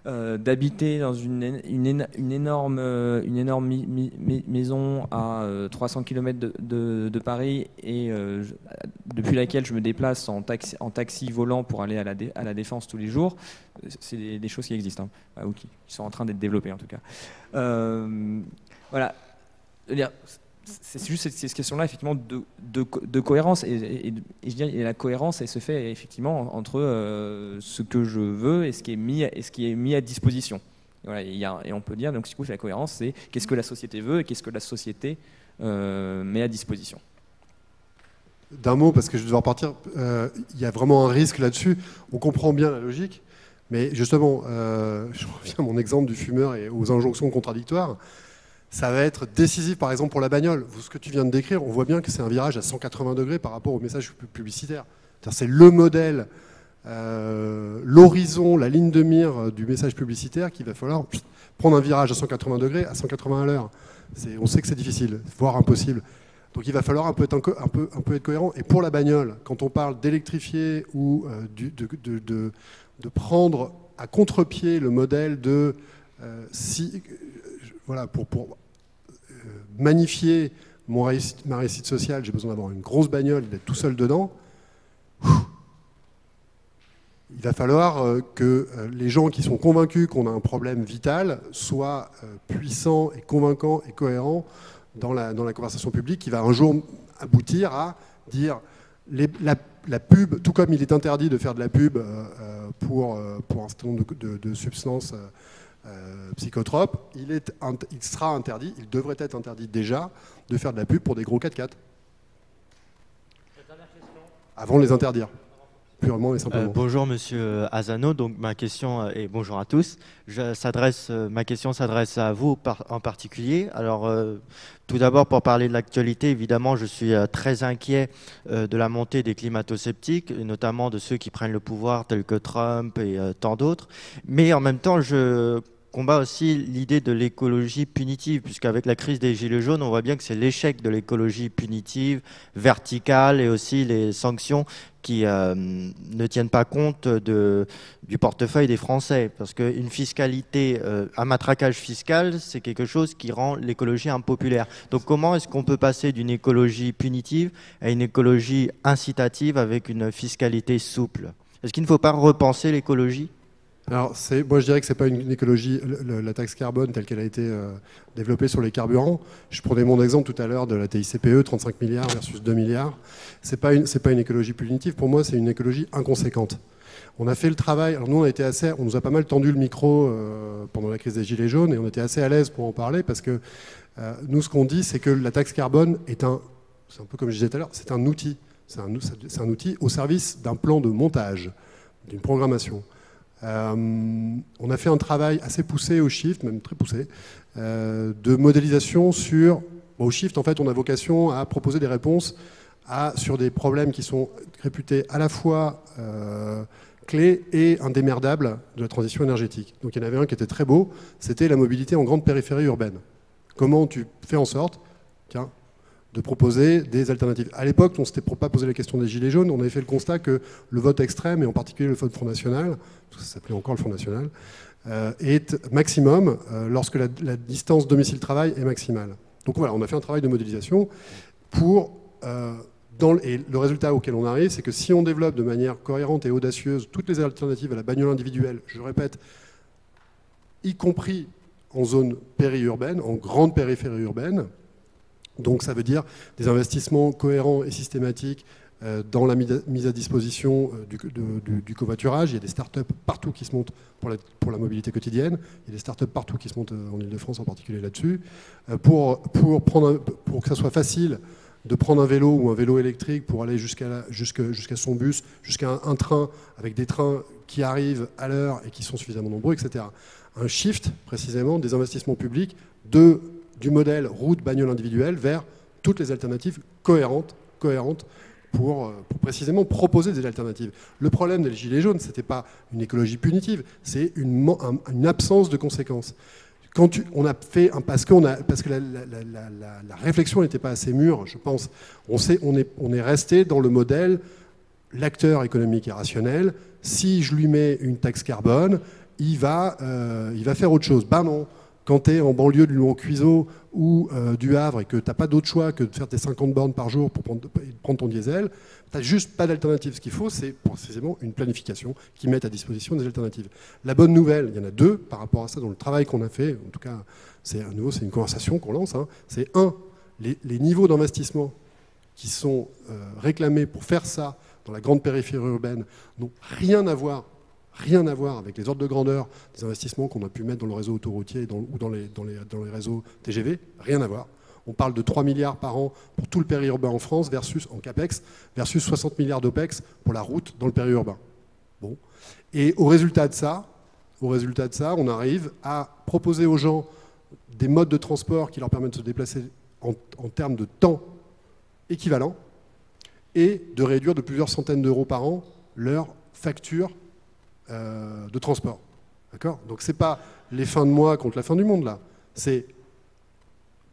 d'habiter dans une énorme maison à 300 km de Paris et depuis laquelle je me déplace en taxi volant pour aller à la Défense tous les jours. C'est des choses qui existent, hein, ou qui sont en train d'être développées en tout cas. Voilà. C'est juste cette question-là, effectivement, de cohérence. Et je dirais, la cohérence, elle se fait effectivement entre ce que je veux et ce qui est mis à disposition. Voilà, et on peut dire, donc, du coup, la cohérence, c'est qu'est-ce que la société veut et qu'est-ce que la société met à disposition. D'un mot, parce que je vais devoir partir, il y a vraiment un risque là-dessus. On comprend bien la logique, mais justement, je reviens à mon exemple du fumeur et aux injonctions contradictoires. Ça va être décisif, par exemple, pour la bagnole. Ce que tu viens de décrire, on voit bien que c'est un virage à 180 degrés par rapport au message publicitaire. C'est le modèle, l'horizon, la ligne de mire du message publicitaire qu'il va falloir prendre un virage à 180 degrés, à 180 à l'heure. On sait que c'est difficile, voire impossible. Donc il va falloir un peu être cohérent. Et pour la bagnole, quand on parle d'électrifier ou de prendre à contre-pied le modèle de... voilà, pour magnifier ma réussite sociale, j'ai besoin d'avoir une grosse bagnole, d'être tout seul dedans. Il va falloir que les gens qui sont convaincus qu'on a un problème vital soient puissants et convaincants et cohérents dans la conversation publique, qui va un jour aboutir à dire la pub, tout comme il est interdit de faire de la pub pour un certain nombre de substances psychotropes, il sera interdit, il devrait être interdit déjà de faire de la pub pour des gros 4x4. Avant de les interdire, purement et simplement. Bonjour Monsieur Azano, donc ma question et bonjour à tous. Ma question s'adresse à vous en particulier. Alors tout d'abord, pour parler de l'actualité, évidemment, je suis très inquiet de la montée des climato-sceptiques, notamment de ceux qui prennent le pouvoir, tels que Trump et tant d'autres. Mais en même temps, je combat aussi l'idée de l'écologie punitive, puisqu'avec la crise des Gilets jaunes, on voit bien que c'est l'échec de l'écologie punitive, verticale, et aussi les sanctions qui ne tiennent pas compte du portefeuille des Français. Parce qu'une fiscalité, un matraquage fiscal, c'est quelque chose qui rend l'écologie impopulaire. Donc comment est-ce qu'on peut passer d'une écologie punitive à une écologie incitative avec une fiscalité souple? Est-ce qu'il ne faut pas repenser l'écologie ? Alors, moi je dirais que ce n'est pas une écologie, la taxe carbone telle qu'elle a été développée sur les carburants. Je prenais mon exemple tout à l'heure de la TICPE, 35 milliards versus 2 milliards. Ce n'est pas une écologie punitive, pour moi c'est une écologie inconséquente. On a fait le travail, alors nous on nous a pas mal tendu le micro pendant la crise des Gilets jaunes et on était assez à l'aise pour en parler parce que nous ce qu'on dit c'est que la taxe carbone c'est un peu comme je disais tout à l'heure, c'est un outil. C'est un outil au service d'un plan de montage, d'une programmation. On a fait un travail assez poussé au Shift, même très poussé, de modélisation sur... Au Shift, en fait, on a vocation à proposer des réponses sur des problèmes qui sont réputés à la fois clés et indémerdables de la transition énergétique. Donc il y en avait un qui était très beau, c'était la mobilité en grande périphérie urbaine. Comment tu fais en sorte de proposer des alternatives. À l'époque, on ne s'était pas posé la question des Gilets jaunes, on avait fait le constat que le vote extrême, et en particulier le vote Front National, parce que ça s'appelait encore le Front National, est maximum lorsque la distance domicile-travail est maximale. Donc voilà, on a fait un travail de modélisation pour... et le résultat auquel on arrive, c'est que si on développe de manière cohérente et audacieuse toutes les alternatives à la bagnole individuelle, je répète, y compris en zone périurbaine, en grande périphérie urbaine. Donc ça veut dire des investissements cohérents et systématiques dans la mise à disposition du covoiturage. Il y a des startups partout qui se montent pour la mobilité quotidienne. Il y a des startups partout qui se montent en Ile-de-France en particulier là-dessus. Pour que ça soit facile de prendre un vélo ou un vélo électrique pour aller jusqu'à son bus, jusqu'à un train, avec des trains qui arrivent à l'heure et qui sont suffisamment nombreux, etc. Un shift, précisément, des investissements publics du modèle route-bagnole individuelle vers toutes les alternatives cohérentes pour précisément proposer des alternatives. Le problème des Gilets jaunes, ce n'était pas une écologie punitive, c'est une absence de conséquences. On a fait parce que la réflexion n'était pas assez mûre, je pense. On est resté dans le modèle l'acteur économique et rationnel. Si je lui mets une taxe carbone, il va faire autre chose. Ben non. Quand tu es en banlieue du Lyon-Cuiseaux ou du Havre et que tu n'as pas d'autre choix que de faire tes 50 bornes par jour pour prendre ton diesel, tu n'as juste pas d'alternative. Ce qu'il faut, c'est précisément une planification qui mette à disposition des alternatives. La bonne nouvelle, il y en a deux par rapport à ça dans le travail qu'on a fait. En tout cas, c'est une conversation qu'on lance. C'est les niveaux d'investissement qui sont réclamés pour faire ça dans la grande périphérie urbaine n'ont rien à voir avec les ordres de grandeur des investissements qu'on a pu mettre dans le réseau autoroutier ou dans les réseaux TGV, rien à voir. On parle de 3 milliards par an pour tout le périurbain en France en CAPEX versus 60 milliards d'OPEX pour la route dans le périurbain. Bon. Et au résultat de ça, on arrive à proposer aux gens des modes de transport qui leur permettent de se déplacer en termes de temps équivalent et de réduire de plusieurs centaines d'euros par an leur facture de transport. D'accord ? Donc c'est pas les fins de mois contre la fin du monde là. C'est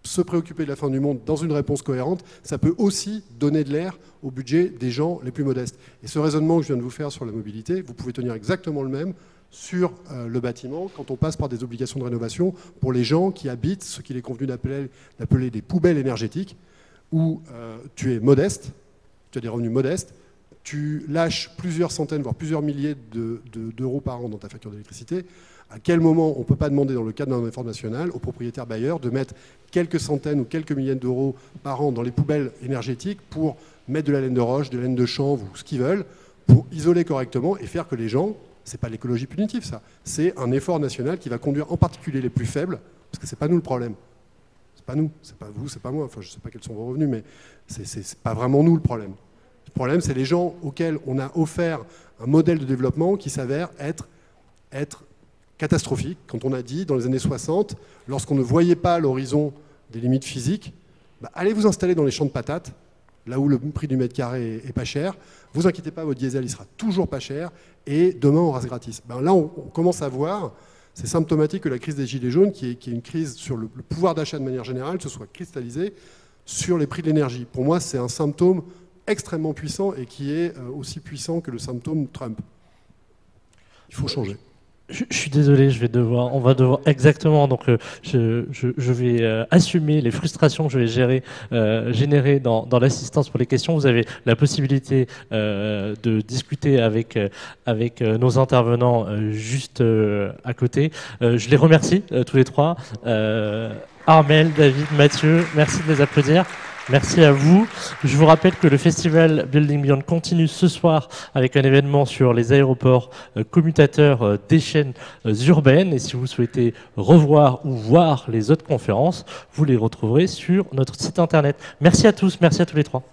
se préoccuper de la fin du monde dans une réponse cohérente. Ça peut aussi donner de l'air au budget des gens les plus modestes. Et ce raisonnement que je viens de vous faire sur la mobilité, vous pouvez tenir exactement le même sur le bâtiment quand on passe par des obligations de rénovation pour les gens qui habitent ce qu'il est convenu d'appeler des poubelles énergétiques où tu es modeste, tu as des revenus modestes, tu lâches plusieurs centaines, voire plusieurs milliers d'euros par an dans ta facture d'électricité. À quel moment on ne peut pas demander, dans le cadre d'un effort national, aux propriétaires bailleurs de mettre quelques centaines ou quelques milliers d'euros par an dans les poubelles énergétiques pour mettre de la laine de roche, de la laine de chanvre ou ce qu'ils veulent, pour isoler correctement et faire que les gens, c'est pas l'écologie punitive ça, c'est un effort national qui va conduire en particulier les plus faibles, parce que c'est pas nous le problème. C'est pas nous, c'est pas vous, c'est pas moi, enfin je sais pas quels sont vos revenus, mais c'est pas vraiment nous le problème. Le problème, c'est les gens auxquels on a offert un modèle de développement qui s'avère être catastrophique. Quand on a dit, dans les années 60, lorsqu'on ne voyait pas l'horizon des limites physiques, allez vous installer dans les champs de patates, là où le prix du mètre carré est pas cher. Vous inquiétez pas, votre diesel, il sera toujours pas cher, et demain, on rase gratis. Là, on commence à voir, c'est symptomatique que la crise des Gilets jaunes, qui est une crise sur le pouvoir d'achat de manière générale, se soit cristallisée sur les prix de l'énergie. Pour moi, c'est un symptôme extrêmement puissant et qui est aussi puissant que le symptôme Trump. Il faut changer. Je suis désolé, on va devoir exactement. Donc, je vais assumer les frustrations que je vais générer dans l'assistance pour les questions. Vous avez la possibilité de discuter avec nos intervenants juste à côté. Je les remercie tous les trois. Armelle, David, Mathieu, merci de les applaudir. Merci à vous. Je vous rappelle que le festival Building Beyond continue ce soir avec un événement sur les aéroports commutateurs des chaînes urbaines. Et si vous souhaitez revoir ou voir les autres conférences, vous les retrouverez sur notre site internet. Merci à tous, merci à tous les trois.